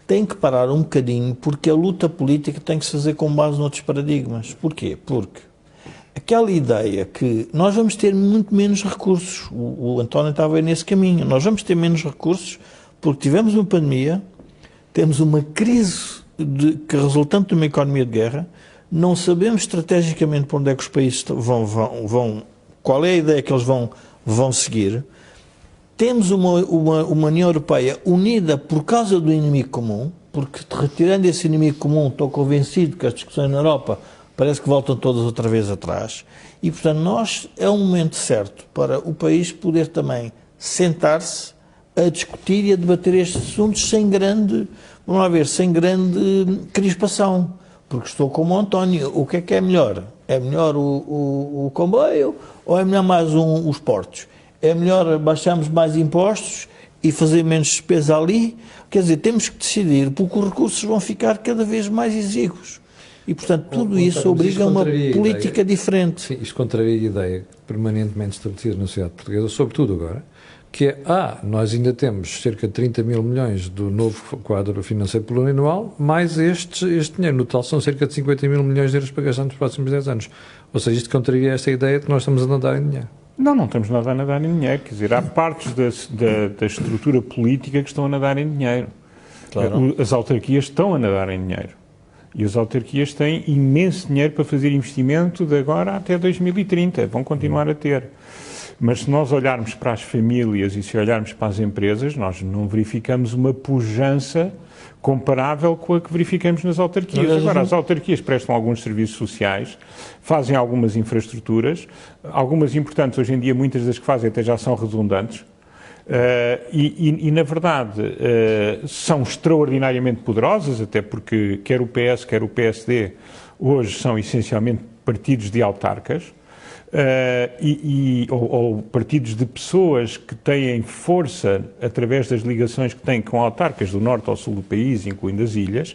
têm que parar um bocadinho, porque a luta política tem que se fazer com base noutros paradigmas. Porquê? Porque aquela ideia que nós vamos ter muito menos recursos, o António estava aí nesse caminho, nós vamos ter menos recursos porque tivemos uma pandemia, temos uma crise que resultante de uma economia de guerra, não sabemos estrategicamente para onde é que os países vão, qual é a ideia que eles vão seguir. Temos uma União Europeia unida por causa do inimigo comum, porque retirando esse inimigo comum, estou convencido que as discussões na Europa parece que voltam todas outra vez atrás. E, portanto, é um momento certo para o país poder também sentar-se a discutir e a debater estes assuntos sem grande crispação. Porque estou como o António, o que é melhor? É melhor o comboio ou é melhor mais os portos? É melhor baixarmos mais impostos e fazer menos despesa ali? Quer dizer, temos que decidir, porque os recursos vão ficar cada vez mais exíguos. E, portanto, tudo isso obriga a uma política diferente. Sim, isto contraria a ideia permanentemente estabelecida na sociedade portuguesa, sobretudo agora, que é, nós ainda temos cerca de 30 mil milhões do novo quadro financeiro plurianual, mais este dinheiro. No total são cerca de 50 mil milhões de euros para gastar nos próximos 10 anos. Ou seja, isto contraria esta ideia de que nós estamos a nadar em dinheiro. Não estamos a nadar em dinheiro. Quer dizer, há partes da estrutura política que estão a nadar em dinheiro. Claro. As autarquias estão a nadar em dinheiro. E as autarquias têm imenso dinheiro para fazer investimento de agora até 2030. Vão continuar a ter. Mas se nós olharmos para as famílias e se olharmos para as empresas, nós não verificamos uma pujança comparável com a que verificamos nas autarquias. Agora, as autarquias prestam alguns serviços sociais, fazem algumas infraestruturas, algumas importantes, hoje em dia muitas das que fazem até já são redundantes, e na verdade são extraordinariamente poderosas, até porque quer o PS, quer o PSD, hoje são essencialmente partidos de autarcas. ou partidos de pessoas que têm força através das ligações que têm com autarcas do norte ao sul do país, incluindo as ilhas,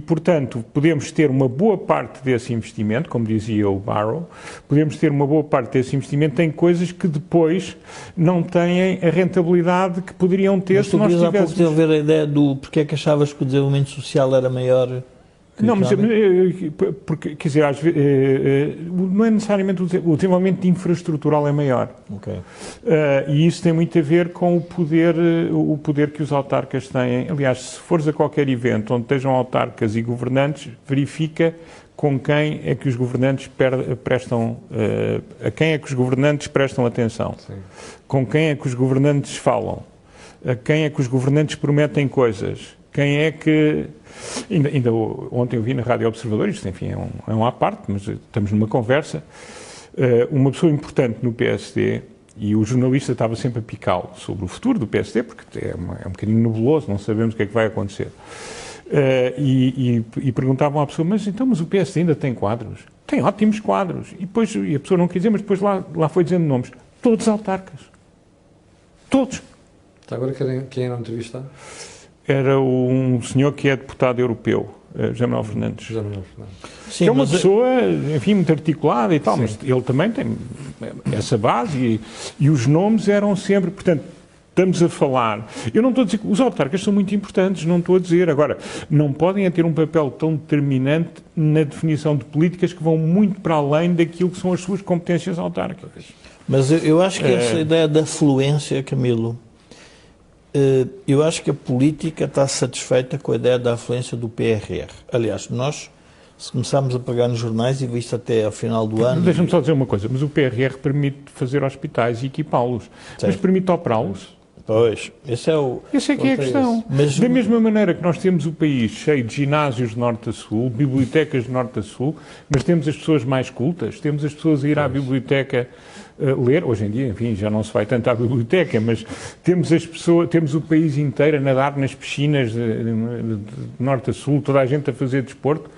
portanto, podemos ter uma boa parte desse investimento, como dizia o Barrow, podemos ter uma boa parte desse investimento em coisas que depois não têm a rentabilidade que poderiam ter se nós tivéssemos... Mas tu querias há pouco desenvolver a ideia do porque é que achavas que o desenvolvimento social era maior... Não, mas porque, quer dizer, às vezes, não é necessariamente o desenvolvimento infraestrutural é maior. Okay. E isso tem muito a ver com o poder que os autarcas têm. Aliás, se fores a qualquer evento onde estejam autarcas e governantes, verifica com quem é que os governantes prestam, a quem é que os governantes prestam atenção, sim, com quem é que os governantes falam, a quem é que os governantes prometem coisas, quem é que... Ainda ontem eu vi na Rádio Observador, isto enfim é um à parte, mas estamos numa conversa, uma pessoa importante no PSD, e o jornalista estava sempre a picá-lo sobre o futuro do PSD, porque é um bocadinho nebuloso, não sabemos o que é que vai acontecer. E perguntavam à pessoa, mas o PSD ainda tem quadros? Tem ótimos quadros. E a pessoa não quis dizer, mas depois lá foi dizendo nomes. Todos autarcas. Todos. Agora quem era entrevistado? Era um senhor que é deputado europeu, José Manuel Fernandes. Sim, que é uma pessoa, enfim, muito articulada e tal, sim, mas ele também tem essa base e os nomes eram sempre, portanto, estamos a falar... Eu não estou a dizer que os autarcas são muito importantes, não estou a dizer. Agora, não podem ter um papel tão determinante na definição de políticas que vão muito para além daquilo que são as suas competências autárquicas. Mas eu acho que essa ideia da fluência, Camilo... Eu acho que a política está satisfeita com a ideia da afluência do PRR. Aliás, nós, se começarmos a pegar nos jornais, e visto até ao final do ano... Deixa-me só dizer uma coisa, mas o PRR permite fazer hospitais e equipá-los, mas permite operá-los? Pois, esse é que é a questão. Mas, da mesma maneira que nós temos o país cheio de ginásios de norte a sul, bibliotecas de norte a sul, mas temos as pessoas mais cultas, temos as pessoas a ir à biblioteca ler. Hoje em dia, enfim, já não se vai tanto à biblioteca, mas temos o país inteiro a nadar nas piscinas de norte a sul, toda a gente a fazer desporto.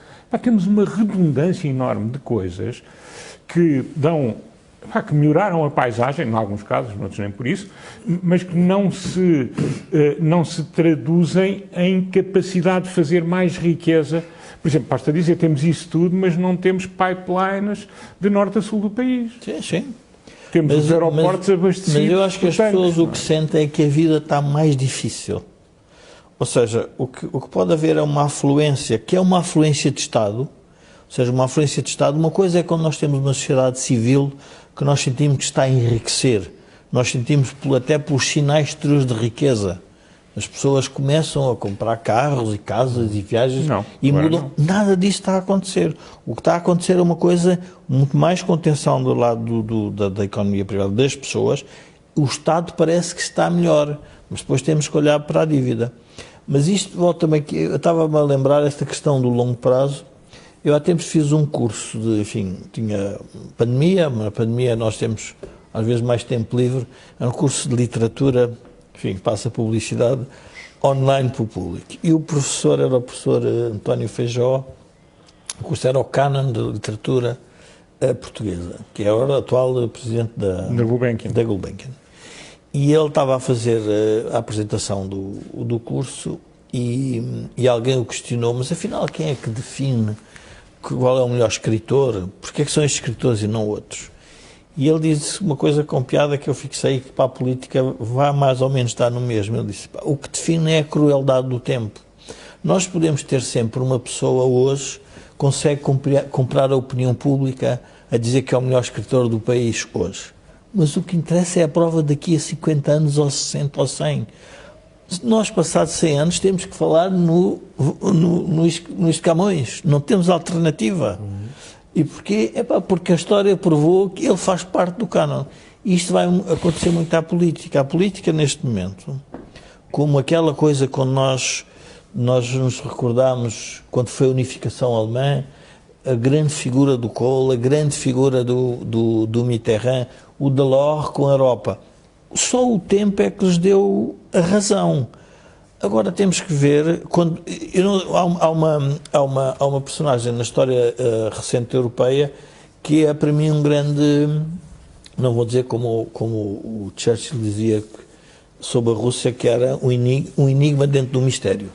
Temos uma redundância enorme de coisas que que melhoraram a paisagem, em alguns casos, noutros nem por isso, mas que não se traduzem em capacidade de fazer mais riqueza. Por exemplo, basta dizer, temos isso tudo, mas não temos pipelines de norte a sul do país. Sim, sim. Temos os aeroportos abastecidos. Mas eu acho que as pessoas o que sentem é que a vida está mais difícil. Ou seja, o que pode haver é uma afluência, que é uma afluência de Estado. Ou seja, uma afluência de Estado. Uma coisa é quando nós temos uma sociedade civil que nós sentimos que está a enriquecer. Nós sentimos até pelos sinais exteriores de riqueza. As pessoas começam a comprar carros e casas e viagens e mudam. Não. Nada disso está a acontecer. O que está a acontecer é uma coisa muito mais contenção do lado da economia privada das pessoas. O Estado parece que está melhor, mas depois temos que olhar para a dívida. Mas isto volta-me aqui. Eu estava-me a lembrar esta questão do longo prazo. Eu há tempos fiz um curso tinha pandemia, mas na pandemia nós temos às vezes mais tempo livre, é um curso de literatura, passa publicidade, online para o público. E o professor era o professor António Feijó, o curso era o Canon de Literatura Portuguesa, que é o atual presidente da Gulbenkian. E ele estava a fazer a apresentação do curso e alguém o questionou, mas afinal quem é que define qual é o melhor escritor? Porque é que são estes escritores e não outros? E ele disse uma coisa com piada que eu fixei, que para a política vai mais ou menos estar no mesmo. Ele disse, o que define é a crueldade do tempo. Nós podemos ter sempre uma pessoa hoje que consegue comprar a opinião pública a dizer que é o melhor escritor do país hoje. Mas o que interessa é a prova daqui a 50 anos, ou 60 ou 100. Nós, passados 100 anos, temos que falar no Camões. Não temos alternativa. E porquê? Porque a história provou que ele faz parte do cânon. E isto vai acontecer muito à política. A política, neste momento, como aquela coisa quando nós nos recordamos, quando foi a unificação alemã, a grande figura do Kohl, a grande figura do Mitterrand, o Delors com a Europa. Só o tempo é que lhes deu a razão. Agora temos que ver, há uma personagem na história recente europeia que é para mim um grande, não vou dizer como o Churchill dizia sobre a Rússia, que era um enigma dentro do mistério.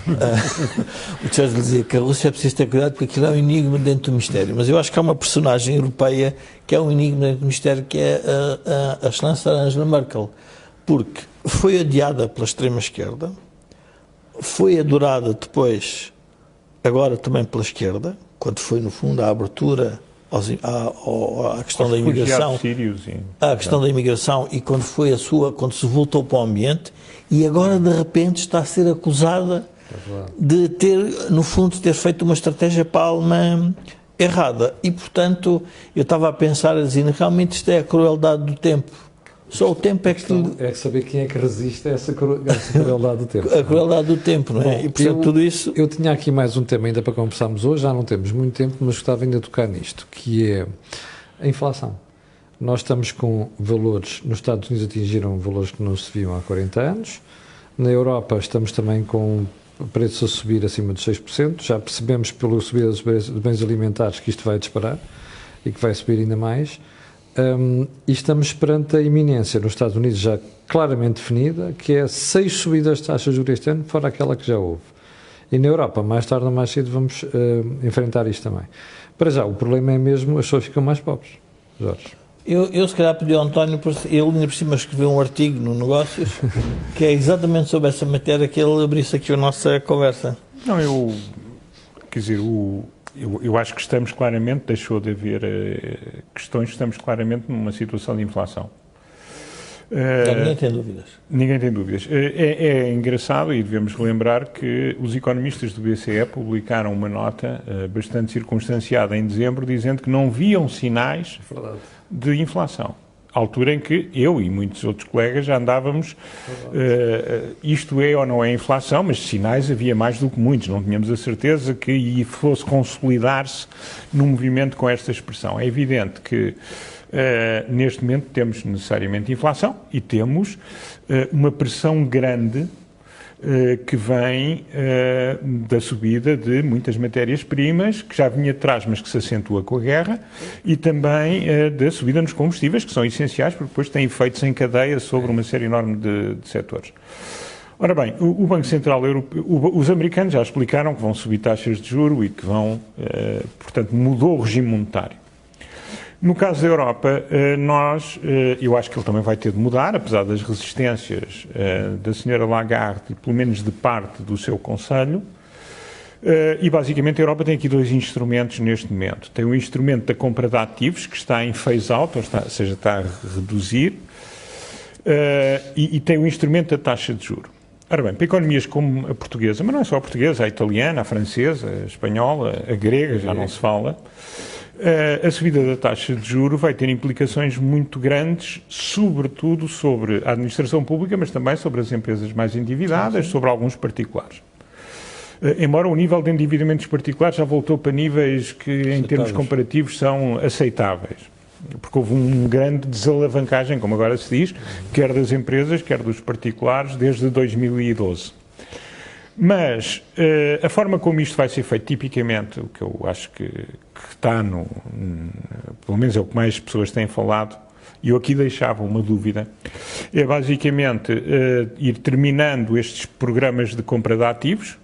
O Churchill dizia que a Rússia precisa ter cuidado porque aquilo é um enigma dentro do mistério, mas eu acho que há uma personagem europeia que é um enigma dentro do mistério, que é a chanceler Angela Merkel, porque foi adiada pela extrema-esquerda, foi adorada depois, agora também pela esquerda, quando foi no fundo a abertura à questão da imigração, à questão da imigração, e quando se voltou para o ambiente, e agora de repente está a ser acusada de ter, no fundo, ter feito uma estratégia para a Alemanha errada. E portanto, eu estava a pensar, realmente isto é a crueldade do tempo. Só o tempo é que... É saber quem é que resiste a essa crueldade do tempo. A crueldade do tempo, não é? Bom, e portanto tudo isso... Eu tinha aqui mais um tema ainda para conversarmos hoje, já não temos muito tempo, mas gostava ainda de tocar nisto, que é a inflação. Nós estamos com valores, nos Estados Unidos atingiram valores que não se viam há 40 anos, na Europa estamos também com preços a subir acima de 6%, já percebemos pela subida dos bens alimentares que isto vai disparar e que vai subir ainda mais. E estamos perante a iminência nos Estados Unidos já claramente definida, que é 6 subidas de taxas de juros este ano, fora aquela que já houve. E na Europa, mais tarde ou mais cedo, vamos enfrentar isto também. Para já, o problema é mesmo, as pessoas ficam mais pobres. Jorge. Eu se calhar pedi ao António, ele ainda por cima escreveu um artigo no Negócios, que é exatamente sobre essa matéria, que ele abrisse aqui a nossa conversa. Não, quer dizer, eu acho que estamos claramente, deixou de haver questões, estamos claramente numa situação de inflação. Ninguém tem dúvidas. Ninguém tem dúvidas. É engraçado, e devemos lembrar que os economistas do BCE publicaram uma nota bastante circunstanciada em dezembro, dizendo que não viam sinais de inflação. Altura em que eu e muitos outros colegas já andávamos, isto é ou não é inflação, mas sinais havia mais do que muitos, não tínhamos a certeza que fosse consolidar-se num movimento com esta expressão. É evidente que neste momento temos necessariamente inflação e temos uma pressão grande que vem da subida de muitas matérias-primas, que já vinha de trás, mas que se acentua com a guerra, e também da subida nos combustíveis, que são essenciais, porque depois têm efeitos em cadeia sobre uma série enorme de setores. Ora bem, o Banco Central Europeu, os americanos já explicaram que vão subir taxas de juros e que vão, portanto, mudou o regime monetário. No caso da Europa, eu acho que ele também vai ter de mudar, apesar das resistências da senhora Lagarde, pelo menos de parte do seu Conselho, e basicamente a Europa tem aqui 2 instrumentos neste momento. Tem o instrumento da compra de ativos, que está em phase-out, ou seja, está a reduzir, e tem o instrumento da taxa de juros. Ora bem, para economias como a portuguesa, mas não é só a portuguesa, a italiana, a francesa, a espanhola, a grega, já não se fala, a subida da taxa de juros vai ter implicações muito grandes, sobretudo sobre a administração pública, mas também sobre as empresas mais endividadas, sobre alguns particulares. Embora o nível de endividamentos particulares já voltou para níveis que, em termos comparativos, são aceitáveis. Porque houve uma grande desalavancagem, como agora se diz, quer das empresas, quer dos particulares, desde 2012. Mas a forma como isto vai ser feito, tipicamente, o que eu acho que está pelo menos é o que mais pessoas têm falado, e eu aqui deixava uma dúvida, é basicamente ir terminando estes programas de compra de ativos,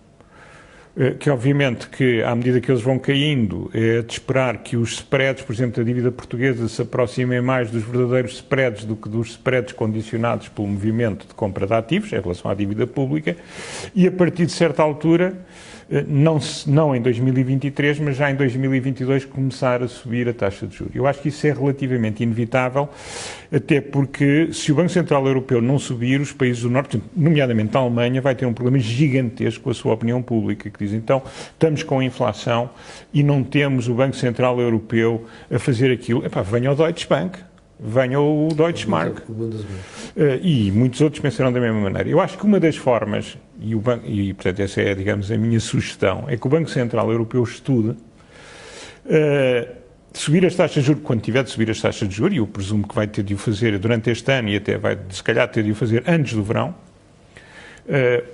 que obviamente que à medida que eles vão caindo é de esperar que os spreads, por exemplo, da dívida portuguesa se aproximem mais dos verdadeiros spreads do que dos spreads condicionados pelo movimento de compra de ativos em relação à dívida pública, e a partir de certa altura, não em 2023, mas já em 2022 começar a subir a taxa de juros. Eu acho que isso é relativamente inevitável, até porque se o Banco Central Europeu não subir, os países do Norte, nomeadamente a Alemanha, vai ter um problema gigantesco com a sua opinião pública, que diz, então, estamos com inflação e não temos o Banco Central Europeu a fazer aquilo. Venha o Deutsche Bank, venha o Deutsche Mark. E muitos outros pensarão da mesma maneira. Eu acho que uma das formas, e portanto essa é, digamos, a minha sugestão, é que o Banco Central Europeu estude subir as taxas de juros, quando tiver de subir as taxas de juros, e eu presumo que vai ter de o fazer durante este ano e até vai, se calhar, ter de o fazer antes do verão,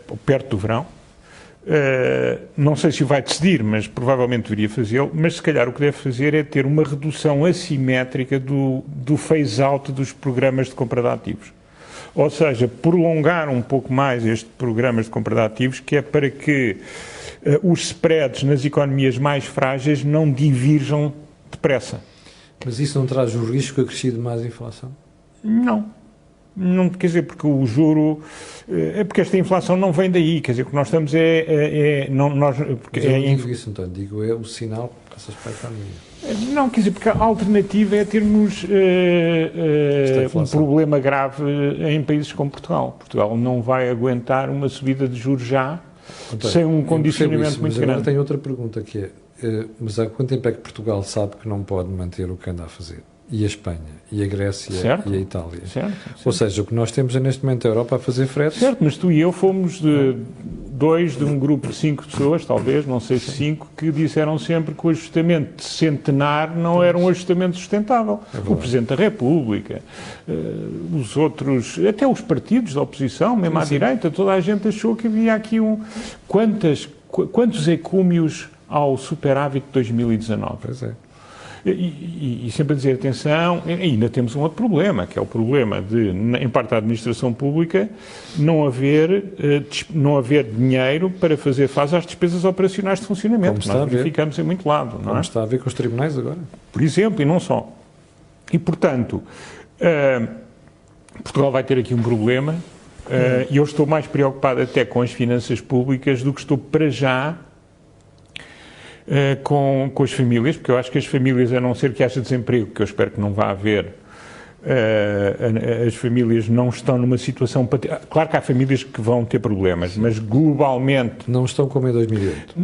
ou perto do verão, Não sei se o vai decidir, mas provavelmente deveria fazê-lo, mas se calhar o que deve fazer é ter uma redução assimétrica do phase-out dos programas de compra de ativos. Ou seja, prolongar um pouco mais estes programas de compra de ativos, que é para que os spreads nas economias mais frágeis não divirjam depressa. Mas isso não traz o risco acrescido de mais inflação? Não, quer dizer, porque o juro... É porque esta inflação não vem daí, quer dizer, o que nós estamos porque eu não digo isso, então, digo é o sinal que essa aspecto à minha. Não, quer dizer, porque a alternativa é termos um problema grave em países como Portugal. Portugal não vai aguentar uma subida de juros já, sem um condicionamento muito grande. Agora tenho outra pergunta, que é, mas há quanto tempo é que Portugal sabe que não pode manter o que anda a fazer? E a Espanha, e a Grécia, certo, e a Itália. Certo. Ou seja, o que nós temos é neste momento a Europa a fazer fretes. Certo, mas tu e eu fomos de um grupo de 5 pessoas, talvez, não sei se 5, que disseram sempre que o ajustamento centenar não era um ajustamento sustentável. O Presidente da República, os outros, até os partidos da oposição, mesmo à direita, toda a gente achou que havia aqui quantos ecúmeos ao superávit de 2019? Pois é. E sempre a dizer, atenção, ainda temos um outro problema, que é o problema de, em parte da administração pública, não haver dinheiro para fazer face às despesas operacionais de funcionamento. Nós verificamos em muito lado. Não é? Como está a ver com os tribunais agora? Por exemplo, e não só. E, portanto, Portugal vai ter aqui um problema, e eu estou mais preocupado até com as finanças públicas do que estou para já com as famílias, porque eu acho que as famílias, a não ser que haja desemprego, que eu espero que não vá haver, as famílias não estão numa situação... Claro que há famílias que vão ter problemas, mas globalmente... Não estão como em 2008.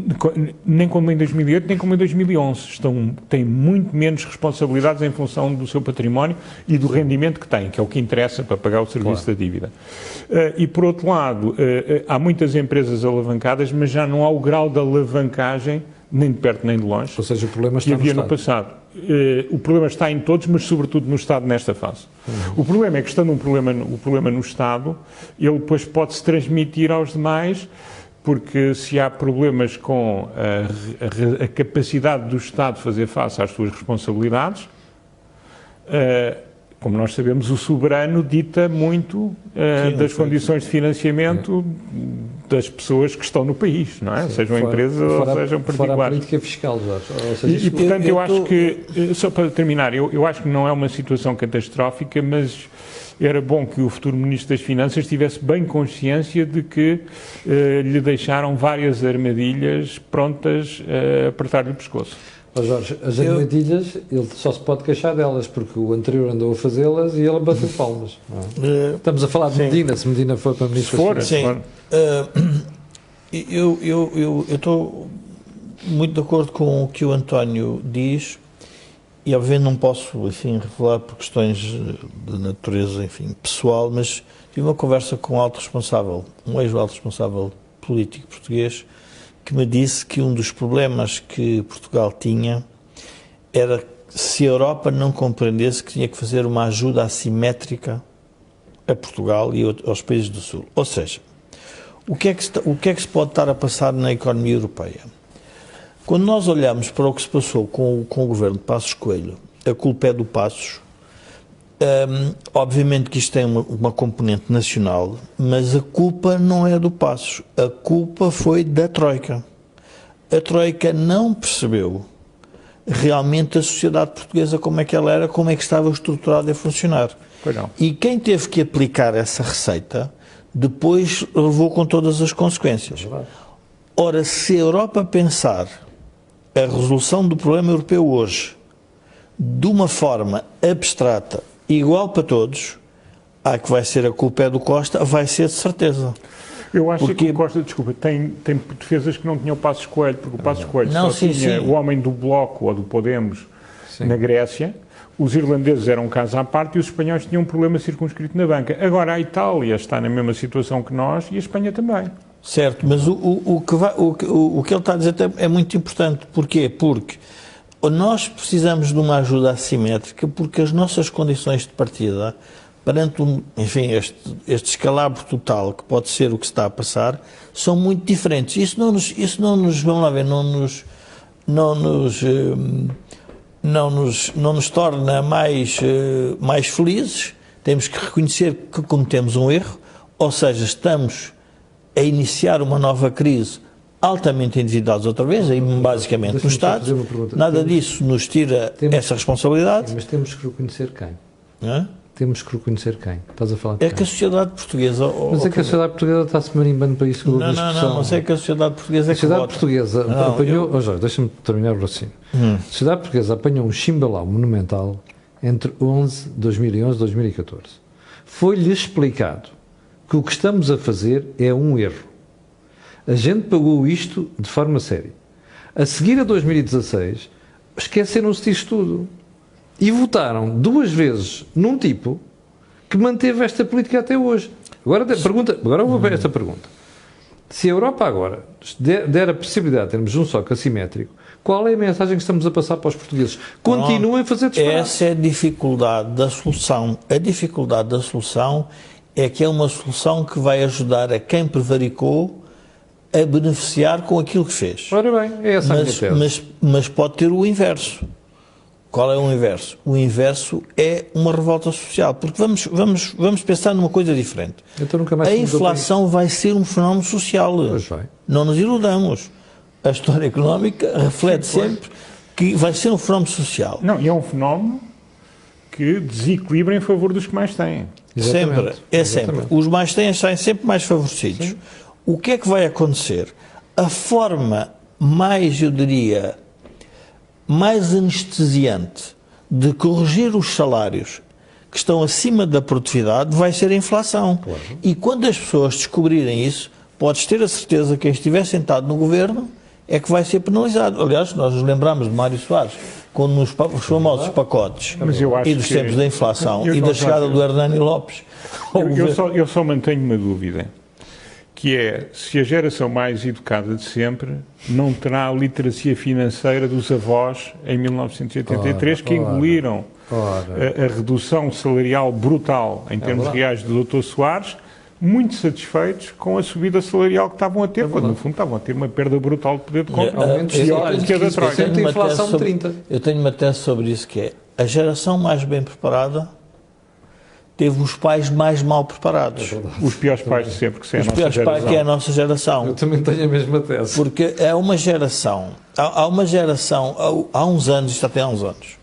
Nem como em 2008, nem como em 2011. Têm muito menos responsabilidades em função do seu património e do rendimento que têm, que é o que interessa para pagar o serviço da dívida. E, por outro lado, há muitas empresas alavancadas, mas já não há o grau de alavancagem nem de perto nem de longe. Ou seja, o problema está no passado. O problema está em todos, mas sobretudo no Estado nesta fase. O problema é que, estando o problema no Estado, ele depois pode-se transmitir aos demais, porque se há problemas com a capacidade do Estado de fazer face às suas responsabilidades, como nós sabemos, o soberano dita muito das condições de financiamento das pessoas que estão no país, não é? Sim, sejam empresas ou sejam particulares. Fora a política fiscal, e portanto, eu acho que, só para terminar, eu acho que não é uma situação catastrófica, mas era bom que o futuro Ministro das Finanças tivesse bem consciência de que lhe deixaram várias armadilhas prontas a apertar-lhe o pescoço. Jorge, as armadilhas, ele só se pode queixar delas, porque o anterior andou a fazê-las e ele bateu palmas. Estamos a falar de Medina, se Medina for para Ministro das Finanças. Eu estou muito de acordo com o que o António diz e, obviamente, não posso, enfim, revelar por questões de natureza, enfim, pessoal, mas tive uma conversa com um alto responsável, um ex-alto responsável político português, que me disse que um dos problemas que Portugal tinha era se a Europa não compreendesse que tinha que fazer uma ajuda assimétrica a Portugal e aos países do Sul. Ou seja, o que é que se pode estar a passar na economia europeia? Quando nós olhamos para o que se passou com o governo de Passos Coelho, a culpa é do Passos. Obviamente que isto tem uma componente nacional, mas a culpa não é do Passos, a culpa foi da Troika. A Troika não percebeu realmente a sociedade portuguesa como é que ela era, como é que estava estruturada a funcionar. E quem teve que aplicar essa receita, depois levou com todas as consequências. Ora, se a Europa pensar a resolução do problema europeu hoje de uma forma abstrata, igual para todos, que vai ser a culpa é do Costa, vai ser de certeza. Eu acho que o Costa, desculpa, tem defesas que não tinham o Passos Coelho, porque o Passos Coelho tinha o homem do Bloco ou do Podemos na Grécia, os irlandeses eram um caso à parte e os espanhóis tinham um problema circunscrito na banca. Agora a Itália está na mesma situação que nós e a Espanha também. Certo, mas o que ele está a dizer é muito importante. Porquê? Porque nós precisamos de uma ajuda assimétrica porque as nossas condições de partida perante enfim, este escalabro total que pode ser o que se está a passar, são muito diferentes. Isso não nos vamos lá ver, não nos torna mais felizes. Temos que reconhecer que cometemos um erro, ou seja, estamos a iniciar uma nova crise altamente endividados outra vez, aí basicamente no Estado. Nada disso nos tira essa responsabilidade. Sim, mas temos que reconhecer quem? Hã? Temos que reconhecer quem? Estás a falar de É quem? que a sociedade portuguesa... Mas é que a sociedade portuguesa está-se marimbando para isso. Não, mas é que a sociedade portuguesa a sociedade portuguesa apanhou... Jorge, deixa-me terminar o raciocínio. A sociedade portuguesa apanhou um chimbalau monumental entre 2011 e 2014. Foi-lhe explicado que o que estamos a fazer é um erro. A gente pagou isto de forma séria. A seguir a 2016, esqueceram-se disto tudo. E votaram 2 vezes num tipo que manteve esta política até hoje. Agora eu vou ver esta pergunta. Se a Europa agora der a possibilidade de termos um soco assimétrico, qual é a mensagem que estamos a passar para os portugueses? Continuem a fazer disparate. Essa é a dificuldade da solução. A dificuldade da solução é que é uma solução que vai ajudar a quem prevaricou a beneficiar com aquilo que fez. Ora bem, é essa a minha tese. Mas pode ter o inverso. Qual é o inverso? O inverso é uma revolta social. Porque vamos pensar numa coisa diferente. Então, nunca mais a inflação vai ser um fenómeno social. Pois vai. Não nos iludamos. A história económica reflete sempre que vai ser um fenómeno social. Não, e é um fenómeno que desequilibra em favor dos que mais têm. Sempre. Os mais têm saem sempre mais favorecidos. Sim. O que é que vai acontecer? A forma mais, eu diria, mais anestesiante de corrigir os salários que estão acima da produtividade vai ser a inflação. Claro. E quando as pessoas descobrirem isso, podes ter a certeza que quem estiver sentado no governo é que vai ser penalizado. Aliás, nós nos lembramos de Mário Soares, quando nos famosos pacotes e dos tempos da inflação e da chegada do Hernani Lopes. Eu só mantenho uma dúvida, que é, se a geração mais educada de sempre não terá a literacia financeira dos avós em 1983, que engoliram a redução salarial brutal em termos reais do Dr. Soares, muito satisfeitos com a subida salarial que estavam a ter, quando no fundo estavam a ter uma perda brutal de poder de compra. Eu tenho uma tese sobre isso, que é a geração mais bem preparada teve os pais mais mal preparados. Os piores pais de sempre, que é a nossa geração. Os piores pais, que é a nossa geração. Eu também tenho a mesma tese. Porque é uma geração, há uns anos, isto até há uns anos,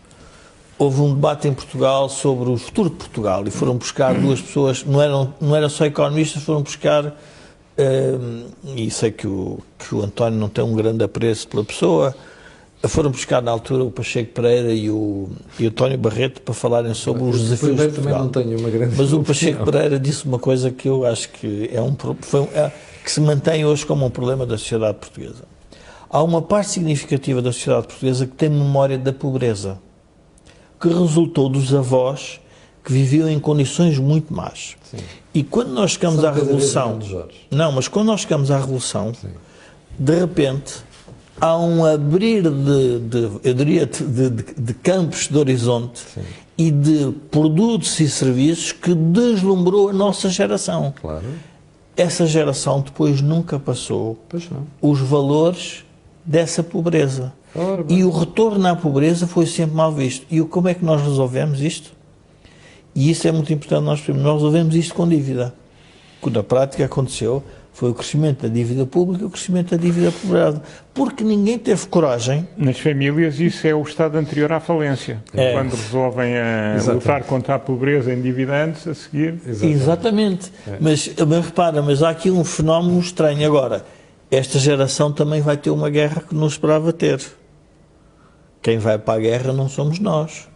houve um debate em Portugal sobre o futuro de Portugal e foram buscar 2 pessoas, não eram só economistas, foram buscar, e sei que o António não tem um grande apreço pela pessoa, foram buscar na altura o Pacheco Pereira e o António Barreto para falarem sobre os desafios de Portugal. Não tenho uma grande Mas o Pacheco Pereira disse uma coisa que eu acho que que se mantém hoje como um problema da sociedade portuguesa. Há uma parte significativa da sociedade portuguesa que tem memória da pobreza, que resultou dos avós que viviam em condições muito más. Sim. E quando nós chegamos à Revolução... mas quando nós chegamos à Revolução, sim, de repente há um abrir de campos de horizonte, sim, e de produtos e serviços que deslumbrou a nossa geração. Claro. Essa geração depois nunca passou os valores dessa pobreza. E o retorno à pobreza foi sempre mal visto. E como é que nós resolvemos isto? E isso é muito importante. Nós resolvemos isto com dívida. O que na prática aconteceu foi o crescimento da dívida pública e o crescimento da dívida privada. Porque ninguém teve coragem... Nas famílias isso é o estado anterior à falência. Quando resolvem lutar contra a pobreza endividando-se a seguir... Exatamente. Mas repara, há aqui um fenómeno estranho. Agora, esta geração também vai ter uma guerra que não esperava ter. Quem vai para a guerra não somos nós.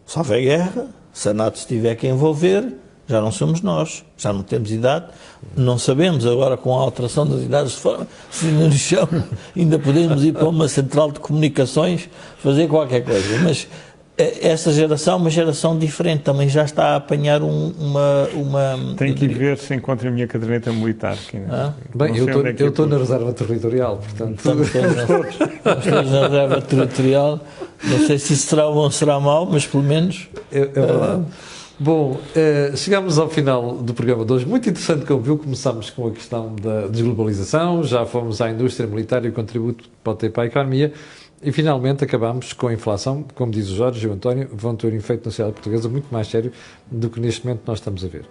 Se houver guerra, se a NATO tiver que envolver, já não somos nós. Já não temos idade. Não sabemos agora, com a alteração das idades, se no chão ainda podemos ir para uma central de comunicações fazer qualquer coisa. Mas essa geração, uma geração diferente, também já está a apanhar uma... Tem que ir ver se encontra a minha caderneta militar. Bem, eu estou na reserva territorial, portanto... Estamos todos na reserva territorial. Não sei se isso será bom ou será mau, mas pelo menos... É verdade. Bom, chegamos ao final do programa de hoje. Muito interessante, como viu, começámos com a questão da desglobalização, já fomos à indústria militar e o contributo que pode ter para a economia e finalmente acabámos com a inflação, como diz o Jorge e o António, vão ter um efeito na sociedade portuguesa muito mais sério do que neste momento nós estamos a ver.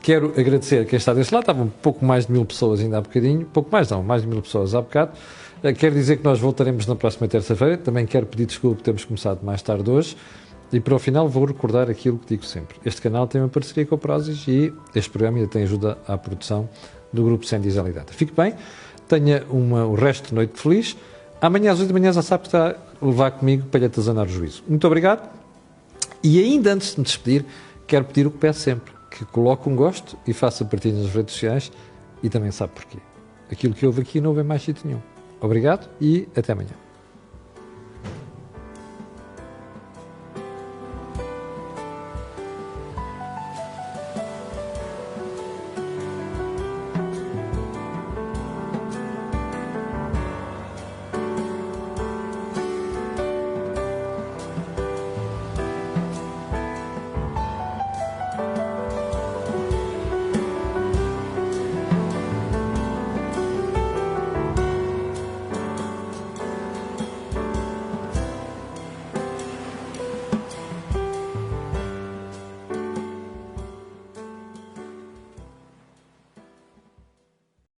Quero agradecer a quem está desse lado, estavam um pouco mais de 1000 pessoas ainda há bocadinho, pouco mais não, mais de 1000 pessoas há bocado. Quero dizer que nós voltaremos na próxima terça-feira, também quero pedir desculpa por termos começado mais tarde hoje. E para o final vou recordar aquilo que digo sempre. Este canal tem uma parceria com a Prozis e este programa ainda tem ajuda à produção do Grupo Sem Diesel e Data. Fique bem, tenha o resto de noite feliz. Amanhã às 8 da manhã já sabe que está a levar comigo para lhe atazanar o juízo. Muito obrigado. E ainda antes de me despedir, quero pedir o que peço sempre, que coloque um gosto e faça partilha nas redes sociais e também sabe porquê. Aquilo que houve aqui não houve em mais sítio nenhum. Obrigado e até amanhã.